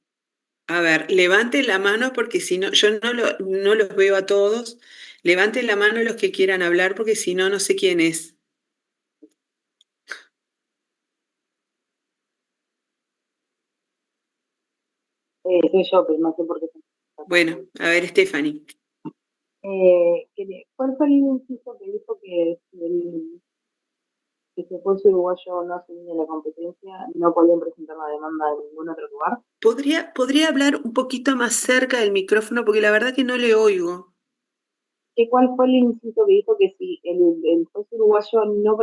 a ver, levanten la mano porque si no, yo no los veo a todos. Levanten la mano los que quieran hablar porque si no, no sé quién es. Soy yo, pero no sé por qué. Bueno, a ver, Stephanie. ¿Cuál fue el inciso que dijo que si el juez uruguayo no asumía la competencia, no podían presentar la demanda en ningún otro lugar? ¿Podría hablar un poquito más cerca del micrófono? Porque la verdad que no le oigo. ¿Cuál fue el inciso que dijo que si el juez uruguayo no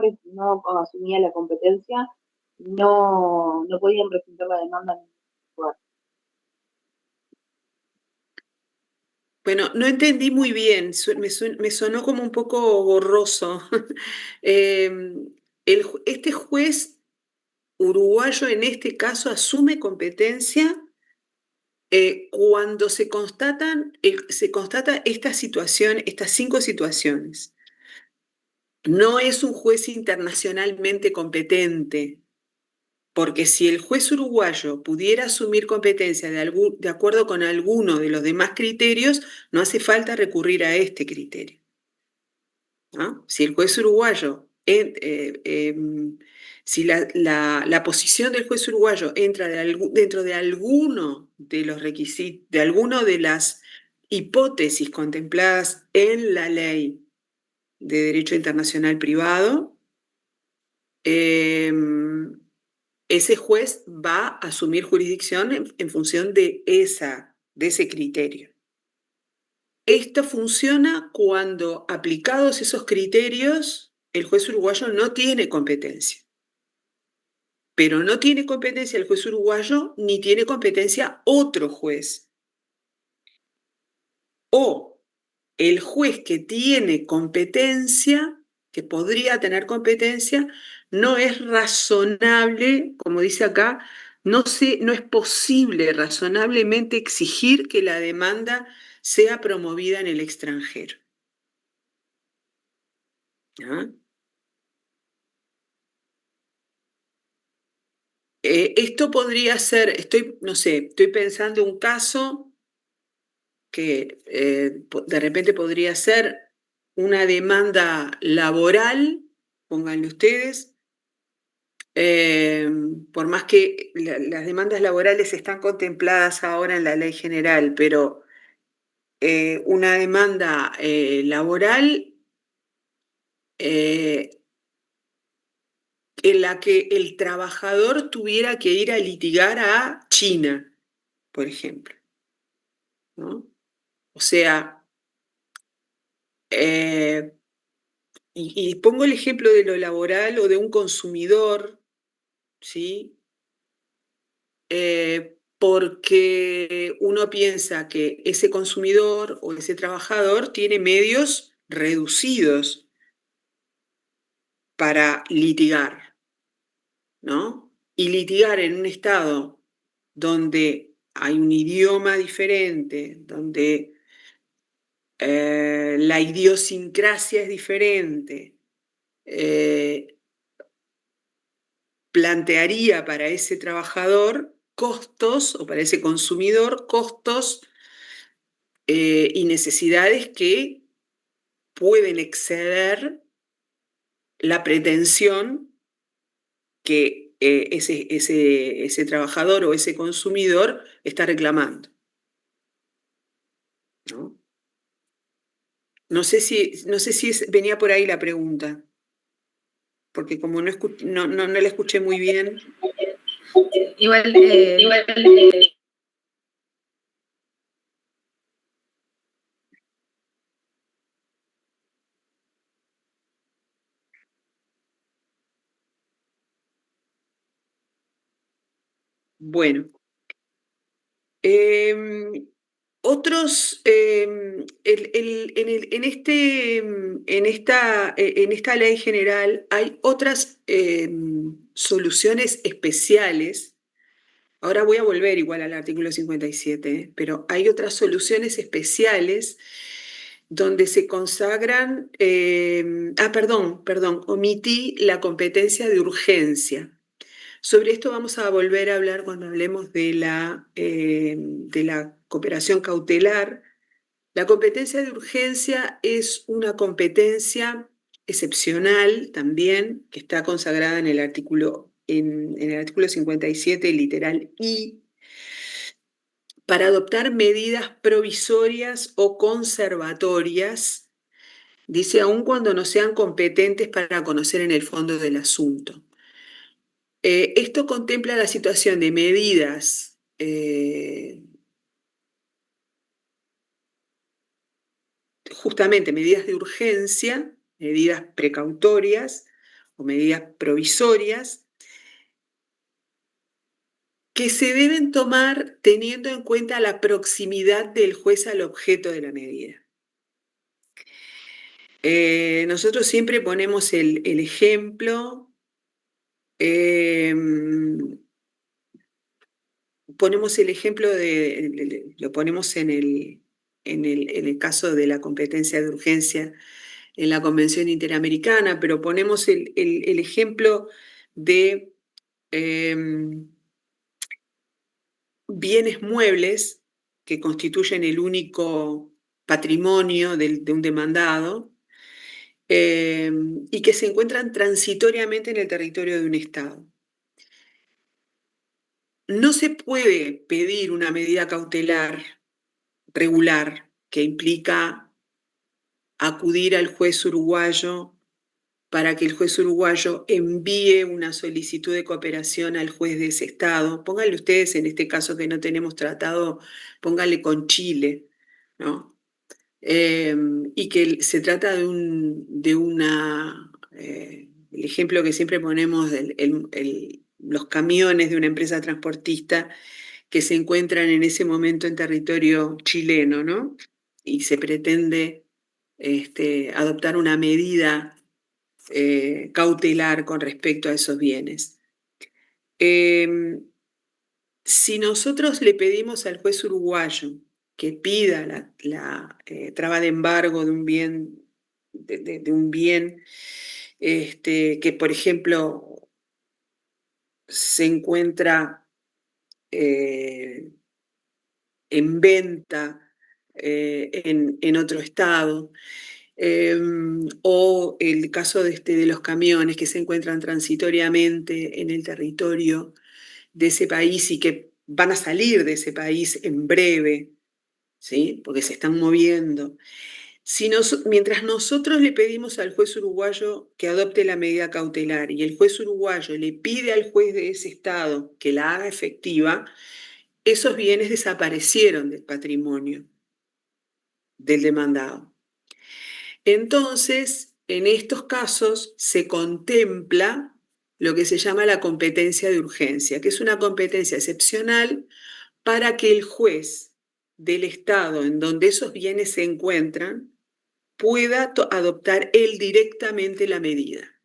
asumía la competencia, no podían presentar la demanda en ningún lugar? Bueno, no entendí muy bien, me sonó como un poco borroso. Este juez uruguayo en este caso asume competencia cuando se constata esta situación, estas 5 situaciones. No es un juez internacionalmente competente, porque si el juez uruguayo pudiera asumir competencia de acuerdo con alguno de los demás criterios, no hace falta recurrir a este criterio, ¿no? Si el juez uruguayo, si la posición del juez uruguayo entra dentro de alguno de los requisitos, de alguno de las hipótesis contempladas en la ley de derecho internacional privado, ese juez va a asumir jurisdicción en función de ese criterio. Esto funciona cuando, aplicados esos criterios, el juez uruguayo no tiene competencia. Pero no tiene competencia el juez uruguayo ni tiene competencia otro juez. O el juez que tiene competencia, que podría tener competencia, no es razonable, como dice acá, no es posible razonablemente exigir que la demanda sea promovida en el extranjero. ¿Ah? Esto podría ser, estoy pensando un caso que de repente podría ser una demanda laboral, pónganle ustedes, por más que las demandas laborales están contempladas ahora en la ley general, pero una demanda laboral en la que el trabajador tuviera que ir a litigar a China, por ejemplo, ¿no? O sea, y pongo el ejemplo de lo laboral o de un consumidor, ¿sí? Porque uno piensa que ese consumidor o ese trabajador tiene medios reducidos para litigar, ¿no? Y litigar en un estado donde hay un idioma diferente, donde la idiosincrasia es diferente, plantearía para ese trabajador costos, o para ese consumidor, costos y necesidades que pueden exceder la pretensión que ese trabajador o ese consumidor está reclamando, ¿no? No sé si venía por ahí la pregunta, porque como no la escuché muy bien. Igual, Bueno, otros, en esta ley general hay otras soluciones especiales. Ahora voy a volver igual al artículo 57, pero hay otras soluciones especiales donde se consagran, perdón, omití la competencia de urgencia. Sobre esto vamos a volver a hablar cuando hablemos de la cooperación cautelar. La competencia de urgencia es una competencia excepcional también, que está consagrada en el artículo 57, literal I, para adoptar medidas provisorias o conservatorias, dice, aun cuando no sean competentes para conocer en el fondo del asunto. Esto contempla la situación de medidas justamente medidas de urgencia, medidas precautorias o medidas provisorias que se deben tomar teniendo en cuenta la proximidad del juez al objeto de la medida. Nosotros siempre ponemos el ejemplo, lo ponemos en el caso de la competencia de urgencia en la Convención Interamericana, pero ponemos el ejemplo de bienes muebles que constituyen el único patrimonio de un demandado y que se encuentran transitoriamente en el territorio de un Estado. No se puede pedir una medida cautelar regular que implica acudir al juez uruguayo para que el juez uruguayo envíe una solicitud de cooperación al juez de ese estado. Pónganle ustedes, en este caso que no tenemos tratado, pónganle con Chile, ¿no? Y que se trata de el ejemplo que siempre ponemos, los camiones de una empresa transportista que se encuentran en ese momento en territorio chileno, ¿no? Y se pretende adoptar una medida cautelar con respecto a esos bienes. Si nosotros le pedimos al juez uruguayo que pida la traba de embargo de un bien, de un bien que, por ejemplo, se encuentra en venta en otro estado, o el caso de los camiones que se encuentran transitoriamente en el territorio de ese país y que van a salir de ese país en breve, ¿sí? Porque se están moviendo. Mientras nosotros le pedimos al juez uruguayo que adopte la medida cautelar y el juez uruguayo le pide al juez de ese estado que la haga efectiva, esos bienes desaparecieron del patrimonio del demandado. Entonces, en estos casos se contempla lo que se llama la competencia de urgencia, que es una competencia excepcional para que el juez del estado en donde esos bienes se encuentran pueda adoptar él directamente la medida,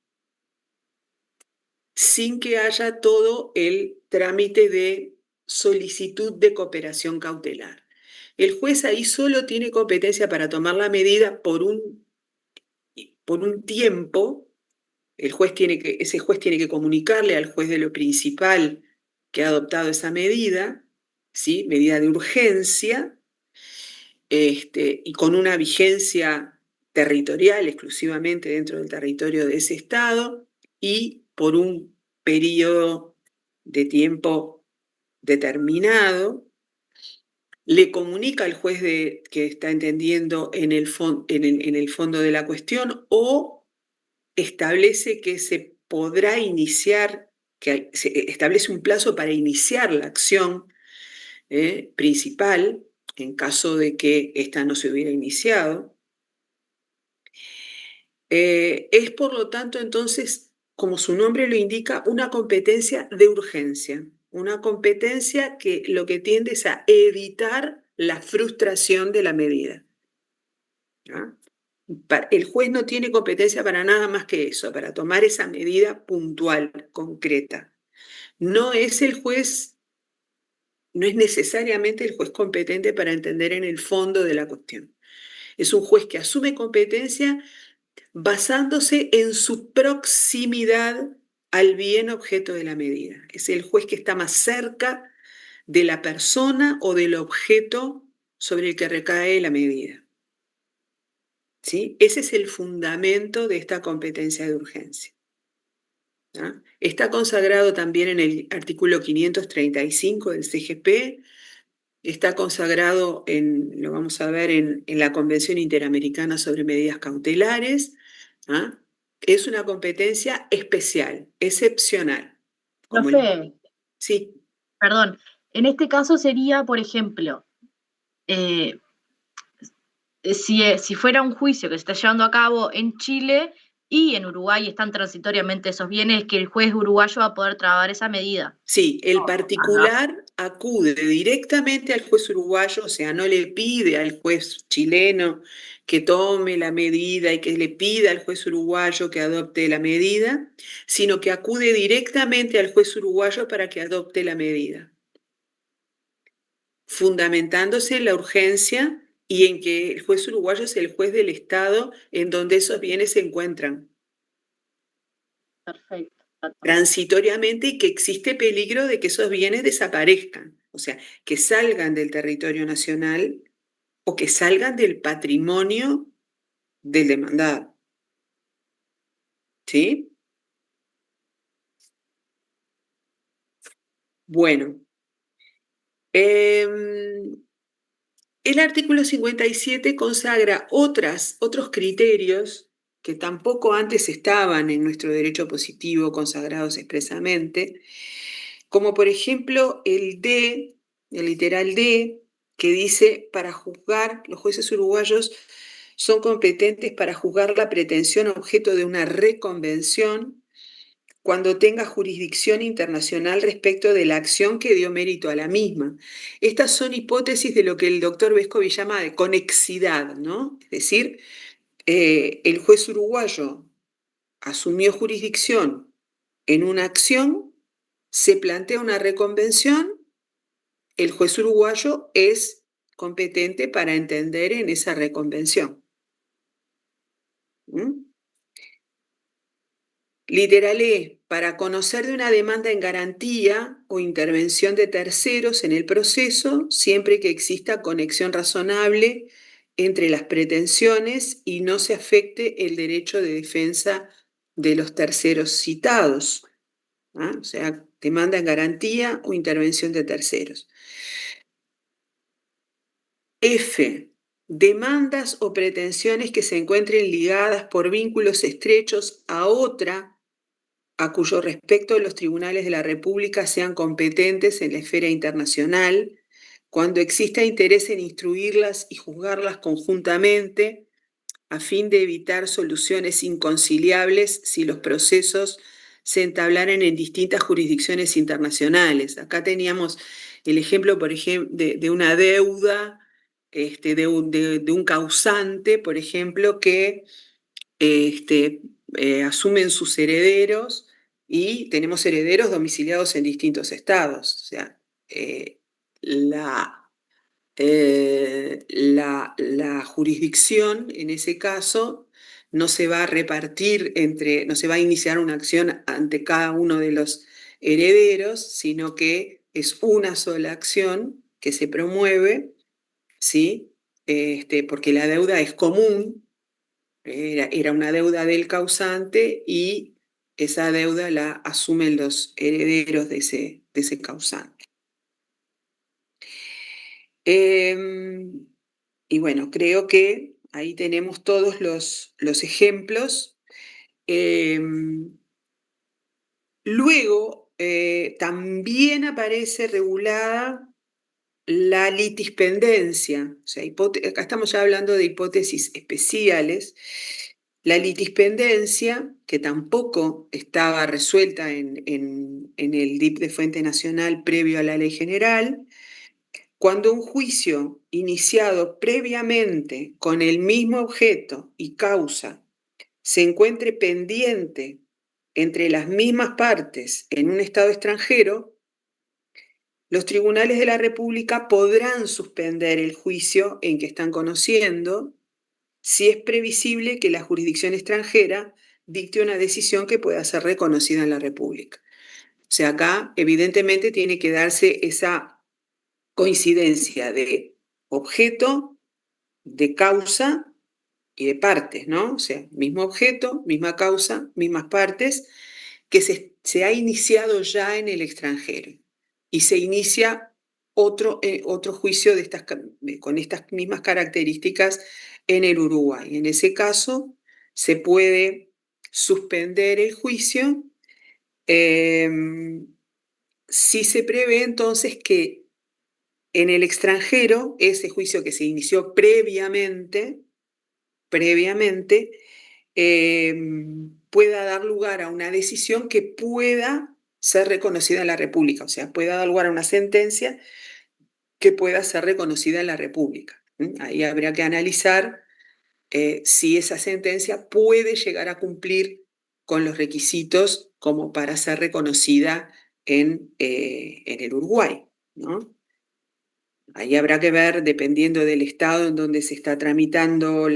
sin que haya todo el trámite de solicitud de cooperación cautelar. El juez ahí solo tiene competencia para tomar la medida por un tiempo. Ese juez tiene que comunicarle al juez de lo principal que ha adoptado esa medida, ¿sí? Medida de urgencia, y con una vigencia territorial exclusivamente dentro del territorio de ese estado y por un periodo de tiempo determinado. Le comunica al juez que está entendiendo en el fondo de la cuestión o establece que se podrá iniciar, que se establece un plazo para iniciar la acción principal en caso de que ésta no se hubiera iniciado. Es por lo tanto entonces, como su nombre lo indica, una competencia de urgencia, una competencia que lo que tiende es a evitar la frustración de la medida. ¿Ah? El juez no tiene competencia para nada más que eso, para tomar esa medida puntual, concreta. No es necesariamente el juez competente para entender en el fondo de la cuestión. Es un juez que asume competencia basándose en su proximidad al bien objeto de la medida. Es el juez que está más cerca de la persona o del objeto sobre el que recae la medida. ¿Sí? Ese es el fundamento de esta competencia de urgencia. ¿Ah? Está consagrado también en el artículo 535 del CGP, está consagrado lo vamos a ver en la Convención Interamericana sobre Medidas Cautelares. ¿Ah? Es una competencia especial, excepcional. Profe, Sí. perdón, en este caso sería, por ejemplo, si fuera un juicio que se está llevando a cabo en Chile y en Uruguay están transitoriamente esos bienes, que el juez uruguayo va a poder trabar esa medida. Sí, el particular acude directamente al juez uruguayo, o sea, no le pide al juez chileno que tome la medida y que le pida al juez uruguayo que adopte la medida, sino que acude directamente al juez uruguayo para que adopte la medida, fundamentándose en la urgencia y en que el juez uruguayo es el juez del estado en donde esos bienes se encuentran. Perfecto. Transitoriamente, y que existe peligro de que esos bienes desaparezcan, o sea, que salgan del territorio nacional o que salgan del patrimonio del demandado. ¿Sí? Bueno, el artículo 57 consagra otros criterios que tampoco antes estaban en nuestro derecho positivo consagrados expresamente, como por ejemplo el literal D, que dice, para juzgar, los jueces uruguayos son competentes para juzgar la pretensión objeto de una reconvención cuando tenga jurisdicción internacional respecto de la acción que dio mérito a la misma. Estas son hipótesis de lo que el doctor Vescovi llama de conexidad, ¿no? Es decir, el juez uruguayo asumió jurisdicción en una acción, se plantea una reconvención, el juez uruguayo es competente para entender en esa reconvención. ¿Mm? Literal E, para conocer de una demanda en garantía o intervención de terceros en el proceso, siempre que exista conexión razonable entre las pretensiones y no se afecte el derecho de defensa de los terceros citados. O sea, demanda en garantía o intervención de terceros. F. Demandas o pretensiones que se encuentren ligadas por vínculos estrechos a otra a cuyo respecto los tribunales de la República sean competentes en la esfera internacional, cuando exista interés en instruirlas y juzgarlas conjuntamente, a fin de evitar soluciones inconciliables si los procesos se entablaran en distintas jurisdicciones internacionales. Acá teníamos el ejemplo, por ejemplo, de una deuda, de un causante, por ejemplo, que asumen sus herederos y tenemos herederos domiciliados en distintos estados. O sea, la jurisdicción en ese caso no se va a repartir no se va a iniciar una acción ante cada uno de los herederos, sino que es una sola acción que se promueve, ¿sí? Porque la deuda es común. Era una deuda del causante y esa deuda la asumen los herederos de ese causante. Y bueno, creo que ahí tenemos todos los ejemplos. Luego, también aparece regulada la litispendencia. O sea, acá estamos ya hablando de hipótesis especiales. La litispendencia, que tampoco estaba resuelta en el DIP de Fuente Nacional previo a la Ley General, cuando un juicio iniciado previamente con el mismo objeto y causa se encuentre pendiente entre las mismas partes en un estado extranjero, los tribunales de la República podrán suspender el juicio en que están conociendo si es previsible que la jurisdicción extranjera dicte una decisión que pueda ser reconocida en la República. O sea, acá evidentemente tiene que darse esa coincidencia de objeto, de causa y de partes, ¿no? O sea, mismo objeto, misma causa, mismas partes, que se ha iniciado ya en el extranjero y se inicia otro juicio con estas mismas características en el Uruguay. En ese caso, se puede suspender el juicio si se prevé entonces que en el extranjero, ese juicio que se inició previamente, pueda dar lugar a una decisión que pueda ser reconocida en la República, o sea, pueda dar lugar a una sentencia que pueda ser reconocida en la República. Ahí habría que analizar si esa sentencia puede llegar a cumplir con los requisitos como para ser reconocida en el Uruguay, ¿no? Ahí habrá que ver, dependiendo del estado en donde se está tramitando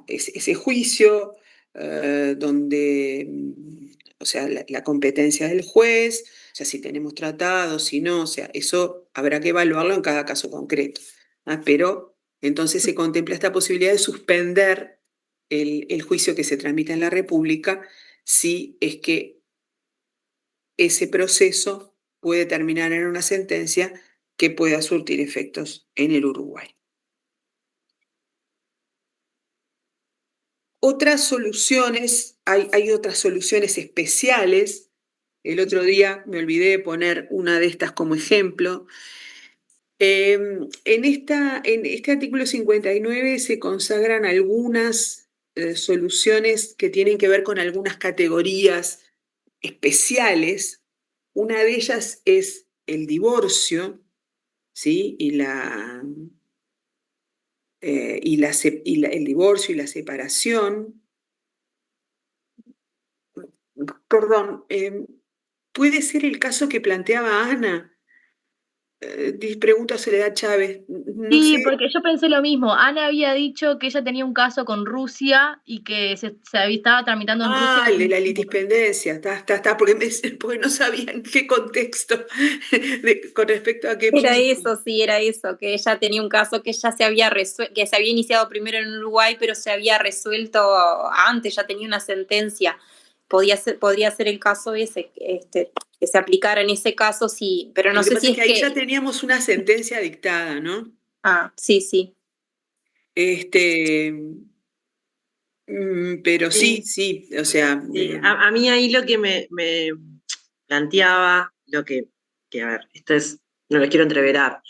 ese juicio, o sea, la competencia del juez, o sea, si tenemos tratados, si no, o sea, eso habrá que evaluarlo en cada caso concreto. Pero entonces se contempla esta posibilidad de suspender el juicio que se tramita en la República si es que ese proceso puede terminar en una sentencia que pueda surtir efectos en el Uruguay. Otras soluciones, hay otras soluciones especiales. El otro día me olvidé de poner una de estas como ejemplo. En este artículo 59 se consagran algunas soluciones que tienen que ver con algunas categorías especiales. Una de ellas es el divorcio, ¿sí? El divorcio y la separación. Perdón, puede ser el caso que planteaba Ana. Pregunta Soledad Chávez. no Sí, sé. porque yo pensé lo mismo. Ana había dicho que ella tenía un caso con Rusia y que estaba tramitando en Rusia. Ah, el de la litispendencia, está, porque no sabía en qué contexto, con respecto a qué Era punto. eso, sí, era eso, que ella tenía un caso que ya se había que se había iniciado primero en Uruguay, pero se había resuelto antes, ya tenía una sentencia. Podría ser el caso ese, que se aplicara en ese caso, sí, pero no Lo que sé pasa si es es que ahí ya que. teníamos una sentencia dictada, ¿no? Ah, sí, sí. Este, pero sí, Sí, sí, o sea, sí. A mí ahí lo que me planteaba, que a ver, no lo quiero entreverar,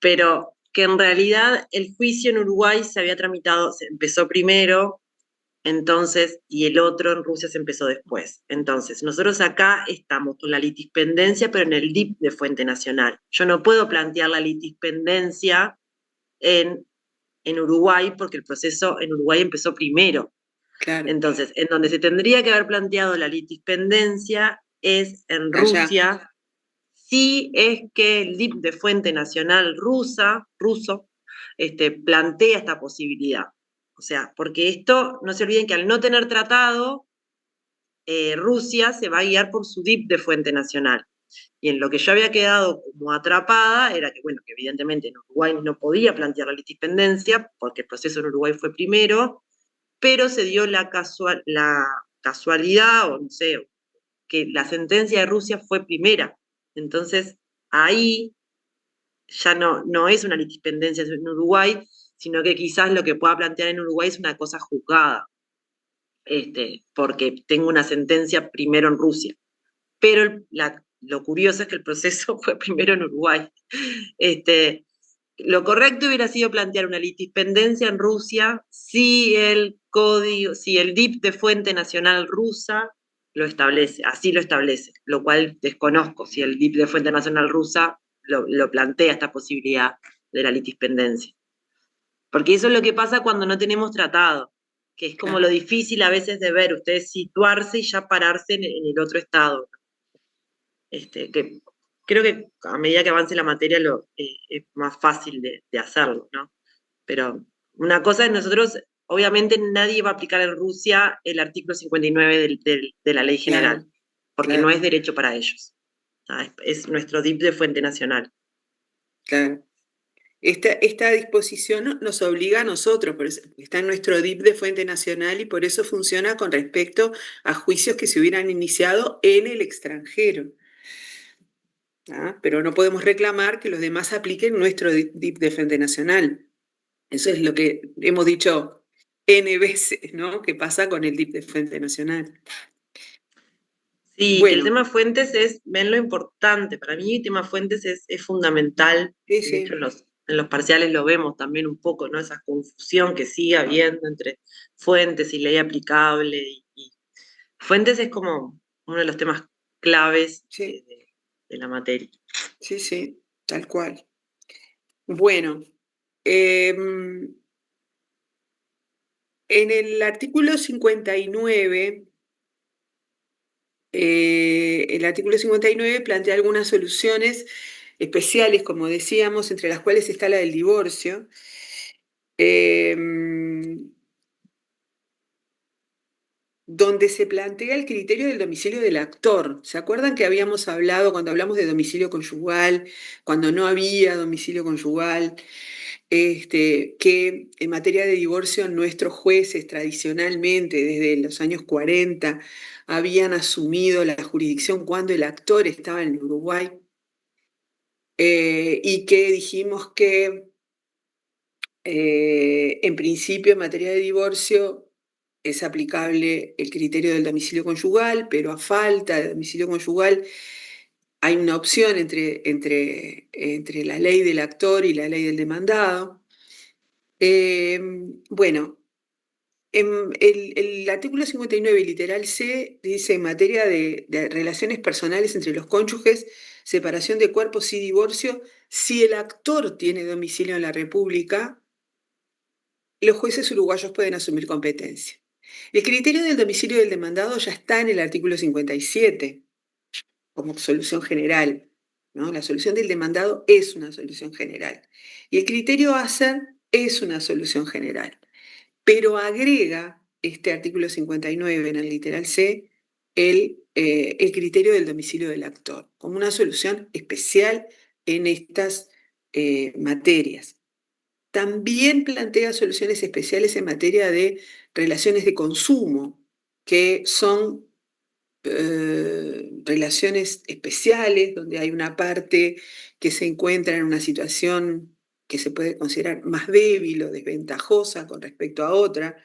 pero que en realidad el juicio en Uruguay se había tramitado, se empezó primero, entonces, y el otro en Rusia se empezó después. Entonces, nosotros acá estamos con la litispendencia, pero en el DIP de Fuente Nacional. Yo no puedo plantear la litispendencia en Uruguay porque el proceso en Uruguay empezó primero. claro, Entonces, en donde se tendría que haber planteado la litispendencia es en allá, Rusia, si es que el DIP de Fuente Nacional ruso, plantea esta posibilidad. O sea, porque esto, no se olviden que al no tener tratado, Rusia se va a guiar por su DIP de Fuente Nacional. Y en lo que yo había quedado como atrapada era que, bueno, que evidentemente en Uruguay no podía plantear la litispendencia, porque el proceso en Uruguay fue primero, pero se dio la casualidad, o no sé, que la sentencia de Rusia fue primera. Entonces, ahí ya no es una litispendencia en Uruguay, sino que quizás lo que pueda plantear en Uruguay es una cosa juzgada, porque tengo una sentencia primero en Rusia. Pero lo curioso es que el proceso fue primero en Uruguay. Lo correcto hubiera sido plantear una litispendencia en Rusia si el código, si el DIP de Fuente Nacional rusa lo establece, así lo establece, lo cual desconozco si el DIP de Fuente Nacional rusa lo plantea esta posibilidad de la litispendencia. Porque eso es lo que pasa cuando no tenemos tratado, que es como lo difícil a veces de ver, ustedes situarse y ya pararse en el otro estado. Que creo que a medida que avance la materia es más fácil de hacerlo, ¿no? Pero una cosa es nosotros, obviamente nadie va a aplicar en Rusia el artículo 59 de la ley general, claro, porque claro, no es derecho para ellos. Es nuestro DIP de fuente nacional. claro. Esta disposición nos obliga a nosotros, por eso está en nuestro DIP de Fuente Nacional y por eso funciona con respecto a juicios que se hubieran iniciado en el extranjero. ¿Ah? Pero no podemos reclamar que los demás apliquen nuestro DIP de Fuente Nacional. Eso es lo que hemos dicho N veces, ¿no? Que pasa con el DIP de Fuente Nacional. Sí, que el Bueno, tema fuentes ven lo importante. Para mí el tema fuentes es fundamental. sí, De hecho, sí, en los parciales lo vemos también un poco, ¿no? Esa confusión que sigue habiendo entre fuentes y ley aplicable. Y fuentes es como uno de los temas claves sí, de la materia. sí, sí, tal cual. Bueno, en el artículo 59, el artículo 59 plantea algunas soluciones especiales, como decíamos, entre las cuales está la del divorcio. Donde se plantea el criterio del domicilio del actor. ¿Se acuerdan que habíamos hablado cuando hablamos de domicilio conyugal, cuando no había domicilio conyugal, que en materia de divorcio nuestros jueces tradicionalmente, desde los años 40, habían asumido la jurisdicción cuando el actor estaba en Uruguay? Y que dijimos que en principio en materia de divorcio es aplicable el criterio del domicilio conyugal, pero a falta de domicilio conyugal hay una opción entre la ley del actor y la ley del demandado. Bueno, el artículo 59, literal C, dice en materia de relaciones personales entre los cónyuges, separación de cuerpos y divorcio, si el actor tiene domicilio en la República, los jueces uruguayos pueden asumir competencia. El criterio del domicilio del demandado ya está en el artículo 57 como solución general. ¿no? La solución del demandado es una solución general. Y el criterio Asser es una solución general, pero agrega este artículo 59 en el literal C el criterio del domicilio del actor como una solución especial en estas materias. También plantea soluciones especiales en materia de relaciones de consumo, que son relaciones especiales, donde hay una parte que se encuentra en una situación que se puede considerar más débil o desventajosa con respecto a otra,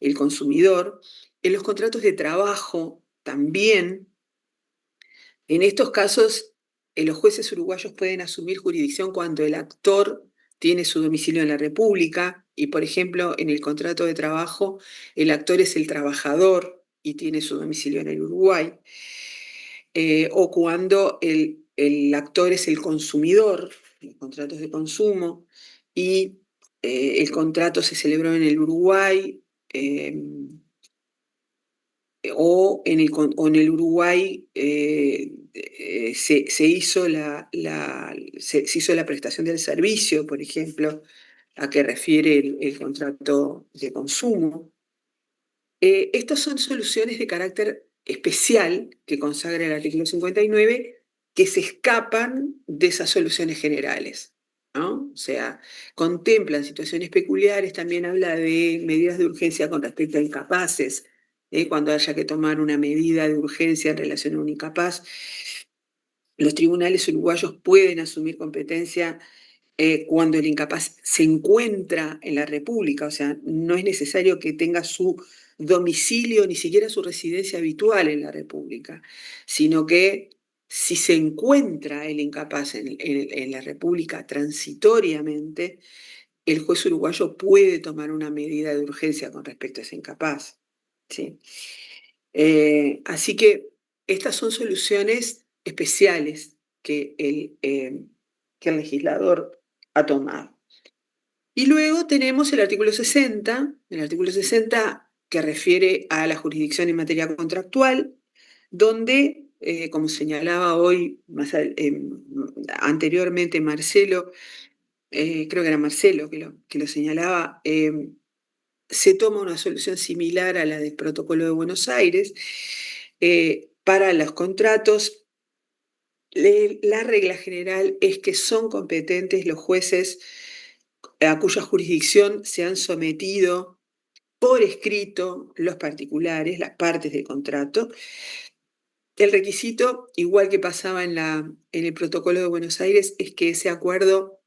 el consumidor. En los contratos de trabajo también, en estos casos, los jueces uruguayos pueden asumir jurisdicción cuando el actor tiene su domicilio en la República y, por ejemplo, en el contrato de trabajo, el actor es el trabajador y tiene su domicilio en el Uruguay, o cuando el actor es el consumidor, los contratos de consumo, y el contrato se celebró en el Uruguay, o en el Uruguay se hizo se hizo la prestación del servicio, por ejemplo, a que refiere el contrato de consumo. Estas son soluciones de carácter especial que consagra el artículo 59 que se escapan de esas soluciones generales, ¿no? O sea, contemplan situaciones peculiares, también habla de medidas de urgencia con respecto a incapaces, cuando haya que tomar una medida de urgencia en relación a un incapaz. Los tribunales uruguayos pueden asumir competencia cuando el incapaz se encuentra en la República, o sea, no es necesario que tenga su domicilio, ni siquiera su residencia habitual en la República, sino que si se encuentra el incapaz en la República transitoriamente, el juez uruguayo puede tomar una medida de urgencia con respecto a ese incapaz, ¿sí? Así que estas son soluciones especiales que que el legislador ha tomado. Y luego tenemos el artículo 60 que refiere a la jurisdicción en materia contractual, donde, como señalaba hoy, anteriormente Marcelo, creo que era Marcelo que lo señalaba, se toma una solución similar a la del Protocolo de Buenos Aires. Para los contratos, la regla general es que son competentes los jueces a cuya jurisdicción se han sometido por escrito los particulares, las partes del contrato. El requisito, igual que pasaba en el Protocolo de Buenos Aires, es que ese acuerdo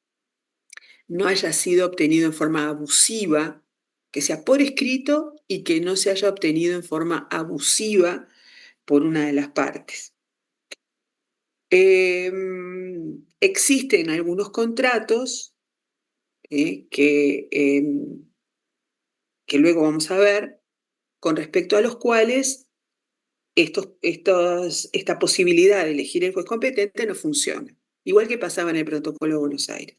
no haya sido obtenido en forma abusiva, que sea por escrito y que no se haya obtenido en forma abusiva por una de las partes. Existen algunos contratos que luego vamos a ver, con respecto a los cuales esta posibilidad de elegir el juez competente no funciona, igual que pasaba en el Protocolo de Buenos Aires.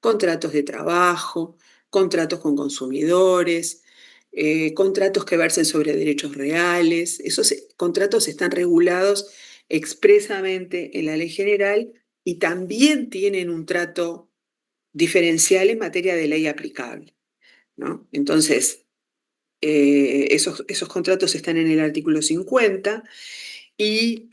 Contratos de trabajo, contratos con consumidores, contratos que versen sobre derechos reales. Esos contratos están regulados expresamente en la ley general y también tienen un trato diferencial en materia de ley aplicable, ¿no? Entonces, esos contratos están en el artículo 50 y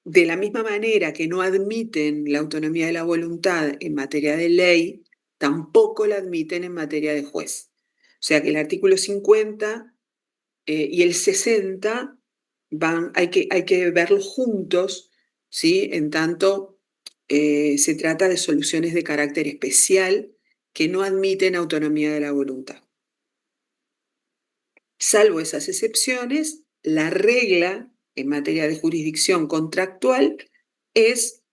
de la misma manera que no admiten la autonomía de la voluntad en materia de ley, tampoco la admiten en materia de juez. O sea que el artículo 50 y el 60 hay que verlos juntos, ¿sí? En tanto se trata de soluciones de carácter especial que no admiten autonomía de la voluntad. Salvo esas excepciones, la regla en materia de jurisdicción contractual es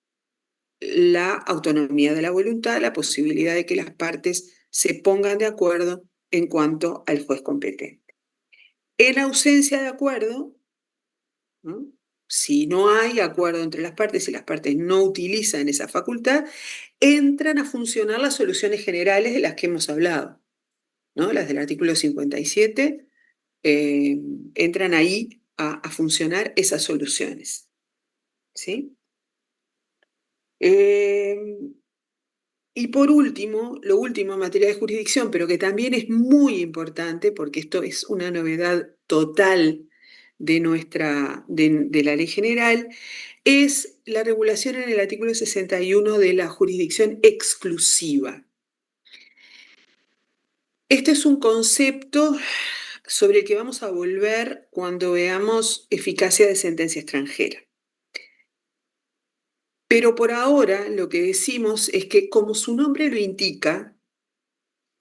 la autonomía de la voluntad, la posibilidad de que las partes se pongan de acuerdo en cuanto al juez competente. En ausencia de acuerdo, ¿no? Si no hay acuerdo entre las partes y las partes no utilizan esa facultad, entran a funcionar las soluciones generales de las que hemos hablado, ¿no? Las del artículo 57, entran ahí a funcionar esas soluciones. ¿Sí? Y por último, lo último en materia de jurisdicción, pero que también es muy importante, porque esto es una novedad total de la ley general, es la regulación en el artículo 61 de la jurisdicción exclusiva. Este es un concepto sobre el que vamos a volver cuando veamos eficacia de sentencia extranjera. Pero por ahora lo que decimos es que, como su nombre lo indica,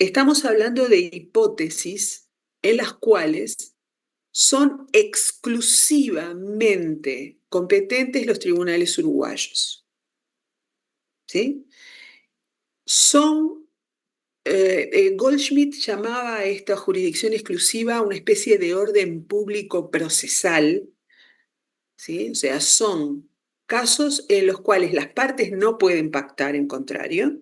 estamos hablando de hipótesis en las cuales son exclusivamente competentes los tribunales uruguayos. ¿Sí? Goldschmidt llamaba a esta jurisdicción exclusiva una especie de orden público procesal, ¿sí? O sea, son casos en los cuales las partes no pueden pactar en contrario,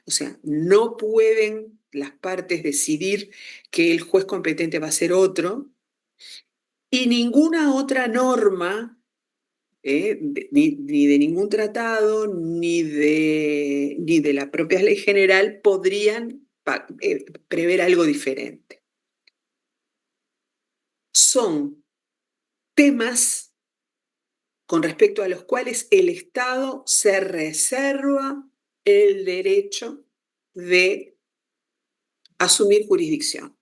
o sea, no pueden las partes decidir que el juez competente va a ser otro, y ninguna otra norma, ni de ningún tratado, ni de la propia ley general, podrían prever algo diferente. Son temas con respecto a los cuales el Estado se reserva el derecho de asumir jurisdicción.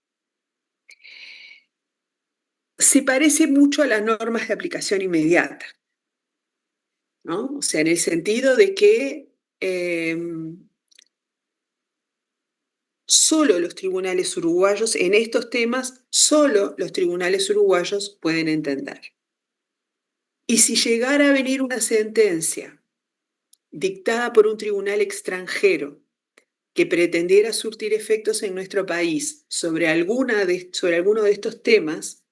Se parece mucho a las normas de aplicación inmediata, ¿no? O sea, en el sentido de que solo los tribunales uruguayos, en estos temas, solo los tribunales uruguayos pueden entender. Y si llegara a venir una sentencia dictada por un tribunal extranjero que pretendiera surtir efectos en nuestro país sobre alguno de estos temas,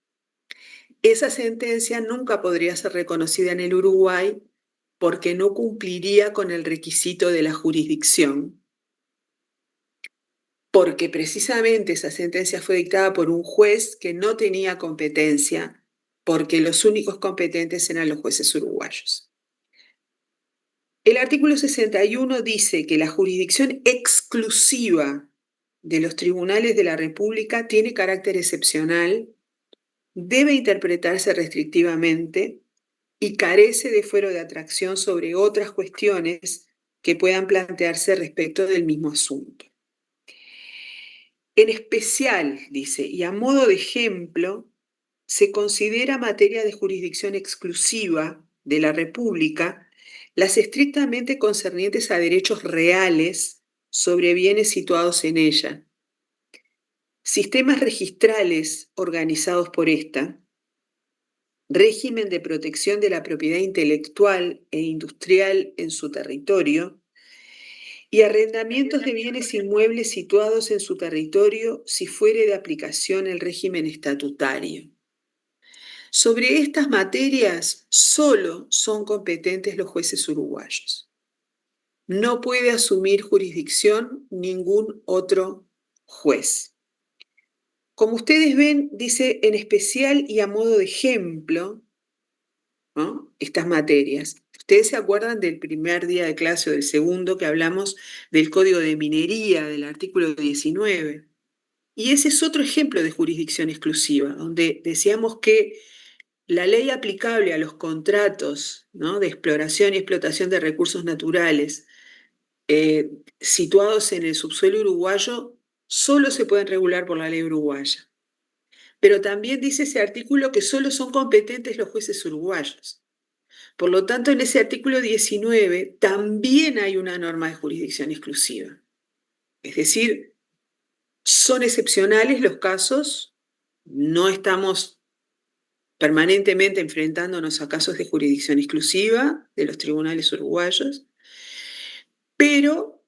esa sentencia nunca podría ser reconocida en el Uruguay porque no cumpliría con el requisito de la jurisdicción, porque precisamente esa sentencia fue dictada por un juez que no tenía competencia, porque los únicos competentes eran los jueces uruguayos. El artículo 61 dice que la jurisdicción exclusiva de los tribunales de la República tiene carácter excepcional, debe interpretarse restrictivamente y carece de fuero de atracción sobre otras cuestiones que puedan plantearse respecto del mismo asunto. En especial, dice, y a modo de ejemplo, se considera materia de jurisdicción exclusiva de la República las estrictamente concernientes a derechos reales sobre bienes situados en ella, sistemas registrales organizados por esta, régimen de protección de la propiedad intelectual e industrial en su territorio, y arrendamientos de bienes inmuebles situados en su territorio si fuere de aplicación el régimen estatutario. Sobre estas materias solo son competentes los jueces uruguayos. No puede asumir jurisdicción ningún otro juez. Como ustedes ven, dice en especial y a modo de ejemplo, ¿no?, estas materias. Ustedes se acuerdan del primer día de clase o del segundo que hablamos del Código de Minería, del artículo 19. Y ese es otro ejemplo de jurisdicción exclusiva, donde decíamos que la ley aplicable a los contratos, ¿no?, de exploración y explotación de recursos naturales situados en el subsuelo uruguayo solo se pueden regular por la ley uruguaya. Pero también dice ese artículo que solo son competentes los jueces uruguayos. Por lo tanto, en ese artículo 19 también hay una norma de jurisdicción exclusiva. Es decir, son excepcionales los casos, no estamos permanentemente enfrentándonos a casos de jurisdicción exclusiva de los tribunales uruguayos, pero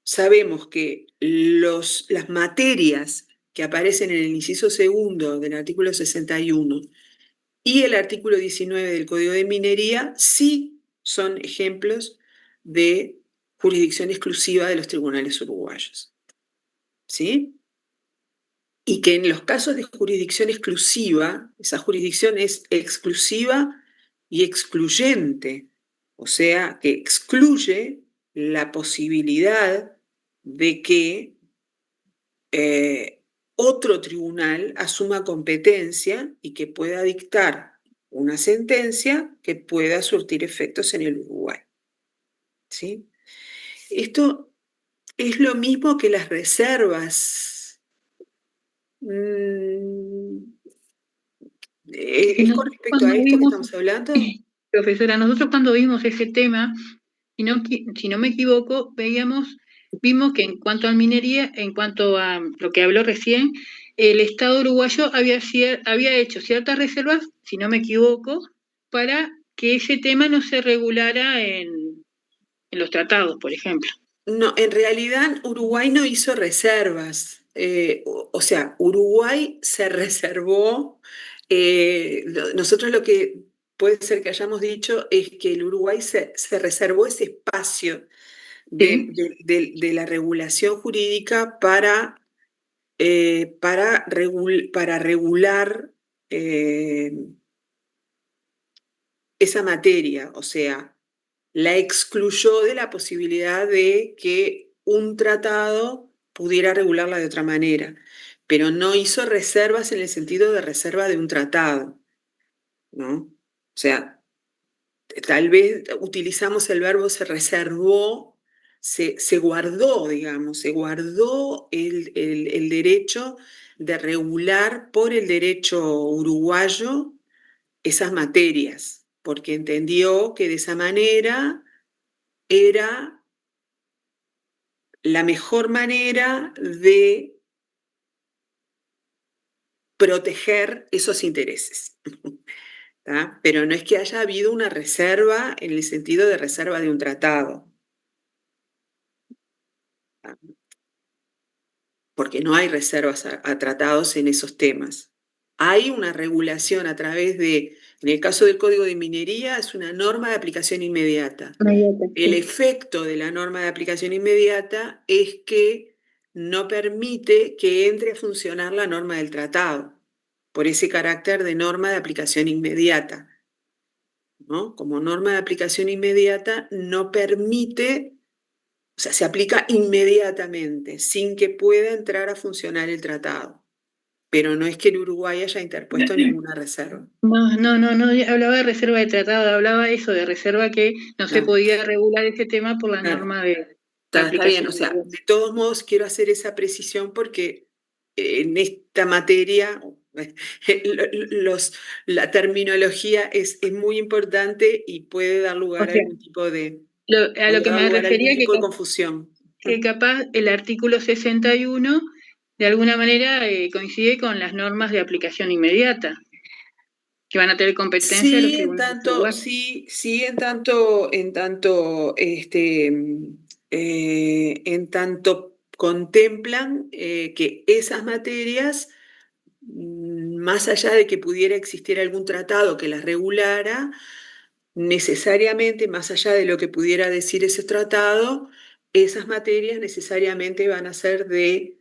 sabemos que las materias que aparecen en el inciso segundo del artículo 61 y el artículo 19 del Código de Minería sí son ejemplos de jurisdicción exclusiva de los tribunales uruguayos. ¿Sí? Y que en los casos de jurisdicción exclusiva, esa jurisdicción es exclusiva y excluyente, o sea, que excluye la posibilidad de que otro tribunal asuma competencia y que pueda dictar una sentencia que pueda surtir efectos en el Uruguay. ¿Sí? Esto es lo mismo que las reservas. ¿Es con respecto a esto que estamos hablando? Profesora, nosotros cuando vimos ese tema, si no me equivoco, vimos que en cuanto a minería, en cuanto a lo que habló recién, el Estado uruguayo había hecho ciertas reservas, si no me equivoco, para que ese tema no se regulara en los tratados, por ejemplo. No, en realidad Uruguay no hizo reservas. O sea, Uruguay se reservó. Nosotros lo que puede ser que hayamos dicho es que el Uruguay se reservó ese espacio Sí. de la regulación jurídica para regular esa materia, o sea, la excluyó de la posibilidad de que un tratado pudiera regularla de otra manera, pero no hizo reservas en el sentido de reserva de un tratado, ¿no? O sea, tal vez utilizamos el verbo se reservó, se guardó, digamos, se guardó el derecho de regular por el derecho uruguayo esas materias, porque entendió que de esa manera era la mejor manera de proteger esos intereses. ¿Tá? Pero no es que haya habido una reserva en el sentido de reserva de un tratado. ¿Tá? Porque no hay reservas a tratados en esos temas. Hay una regulación a través de, en el caso del Código de Minería, es una norma de aplicación inmediata. El efecto de la norma de aplicación inmediata es que no permite que entre a funcionar la norma del tratado, por ese carácter de norma de aplicación inmediata, ¿no? Como norma de aplicación inmediata no permite, o sea, se aplica inmediatamente, sin que pueda entrar a funcionar el tratado. Pero no es que el Uruguay haya interpuesto ninguna reserva. No hablaba de reserva de tratado, hablaba eso, de reserva que no se podía regular ese tema por la norma de Está bien, o sea, de todos modos quiero hacer esa precisión porque en esta materia la terminología es muy importante y puede dar lugar a algún tipo de, a lo que me refería de confusión. Que capaz el artículo 61 de alguna manera coincide con las normas de aplicación inmediata, que van a tener competencia de los tribunales. En tanto contemplan que esas materias, más allá de que pudiera existir algún tratado que las regulara, necesariamente, más allá de lo que pudiera decir ese tratado, esas materias necesariamente van a ser de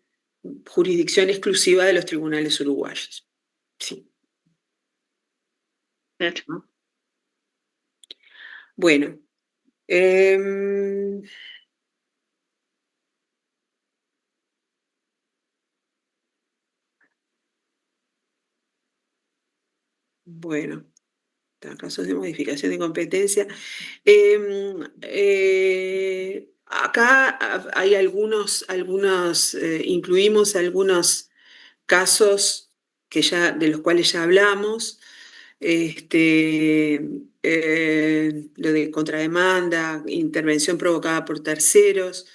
jurisdicción exclusiva de los tribunales uruguayos. Sí. Claro. Bueno. Bueno, casos de modificación de competencia. Acá hay incluimos algunos casos de los cuales ya hablamos. Lo de contrademanda, intervención provocada por terceros,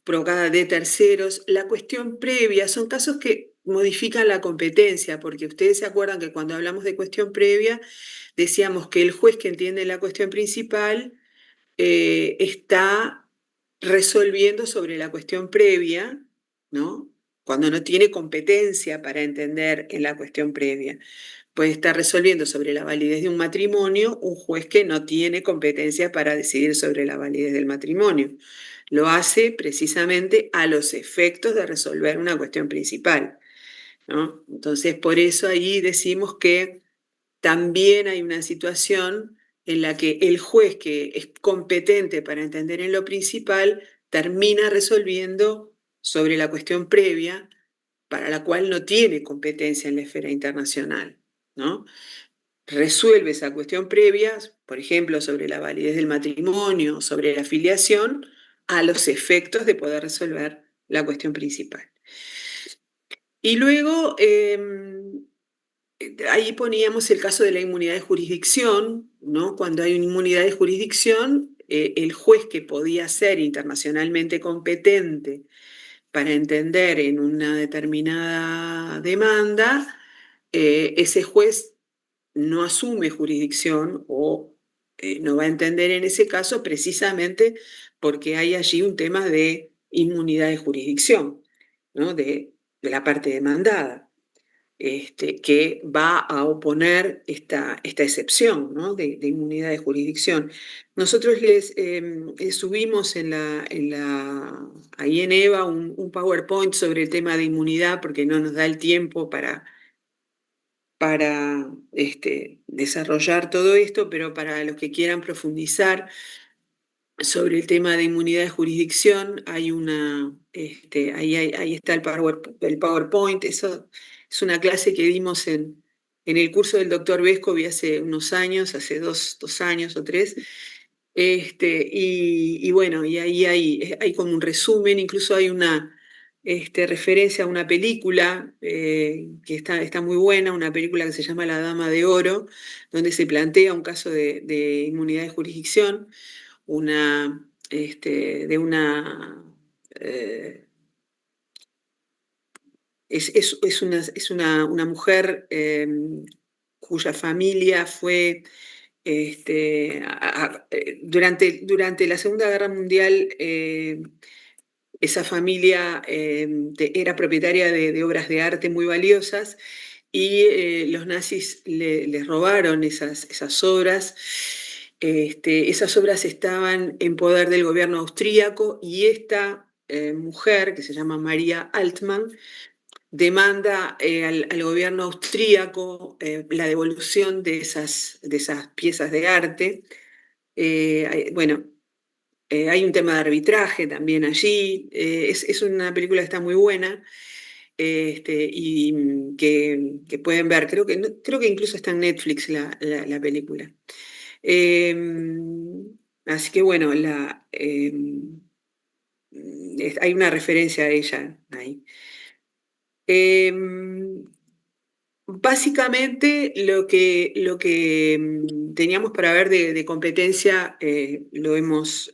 provocada de terceros. La cuestión previa son casos que modifican la competencia, porque ustedes se acuerdan que cuando hablamos de cuestión previa decíamos que el juez que entiende la cuestión principal está resolviendo sobre la cuestión previa, ¿no? Cuando no tiene competencia para entender en la cuestión previa. Puede estar resolviendo sobre la validez de un matrimonio un juez que no tiene competencia para decidir sobre la validez del matrimonio. Lo hace precisamente a los efectos de resolver una cuestión principal, ¿no? Entonces, por eso ahí decimos que también hay una situación en la que el juez que es competente para entender en lo principal termina resolviendo sobre la cuestión previa para la cual no tiene competencia en la esfera internacional, ¿no? Resuelve esa cuestión previa, por ejemplo, sobre la validez del matrimonio, sobre la filiación, a los efectos de poder resolver la cuestión principal. Y luego, ahí poníamos el caso de la inmunidad de jurisdicción, ¿no? Cuando hay una inmunidad de jurisdicción, el juez que podía ser internacionalmente competente para entender en una determinada demanda, ese juez no asume jurisdicción o no va a entender en ese caso precisamente porque hay allí un tema de inmunidad de jurisdicción, ¿no? de la parte demandada. Que va a oponer esta excepción, ¿no? de inmunidad de jurisdicción. Nosotros les subimos ahí en EVA un PowerPoint sobre el tema de inmunidad porque no nos da el tiempo para desarrollar todo esto, pero para los que quieran profundizar sobre el tema de inmunidad de jurisdicción, ahí está el PowerPoint. Eso es una clase que dimos en el curso del doctor Vescovi hace unos años, hace dos años o 3. Y bueno, y ahí hay como un resumen, incluso hay una referencia a una película que está muy buena, una película que se llama La Dama de Oro, donde se plantea un caso de inmunidad de jurisdicción, es una mujer cuya familia fue durante la Segunda Guerra Mundial. Esa familia era propietaria de obras de arte muy valiosas y los nazis les robaron esas obras. Esas obras estaban en poder del gobierno austríaco y esta mujer, que se llama María Altmann, demanda al gobierno austríaco la devolución de esas piezas de arte. Bueno, hay un tema de arbitraje también allí. Es una película que está muy buena y que pueden ver. Creo que incluso está en Netflix la película. Así que bueno, hay una referencia a ella ahí. Básicamente lo que teníamos para ver de competencia lo hemos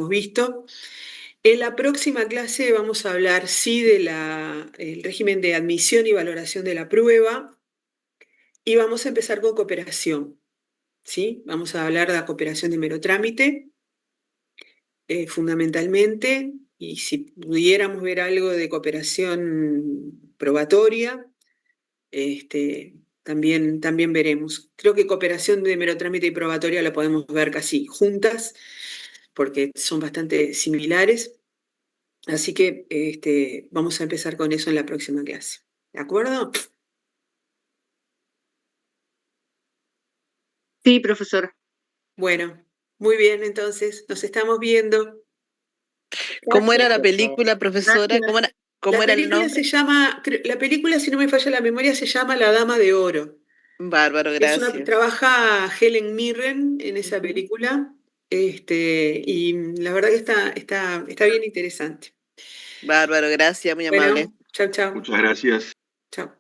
visto. En la próxima clase vamos a hablar sí del régimen de admisión y valoración de la prueba y vamos a empezar con cooperación. ¿Sí? Vamos a hablar de la cooperación de mero trámite, fundamentalmente, y si pudiéramos ver algo de cooperación probatoria, también veremos. Creo que cooperación de mero trámite y probatoria la podemos ver casi juntas, porque son bastante similares. Así que vamos a empezar con eso en la próxima clase. ¿De acuerdo? Sí, profesora. Bueno, muy bien, entonces, nos estamos viendo. ¿Cómo era la película, profesora? Gracias. ¿Cómo era el película nombre? la película, si no me falla la memoria, se llama La Dama de Oro. Bárbaro, gracias. Trabaja Helen Mirren en esa película, y la verdad que está bien interesante. Bárbaro, gracias, muy amable. Bueno, chau. Muchas gracias. Chau.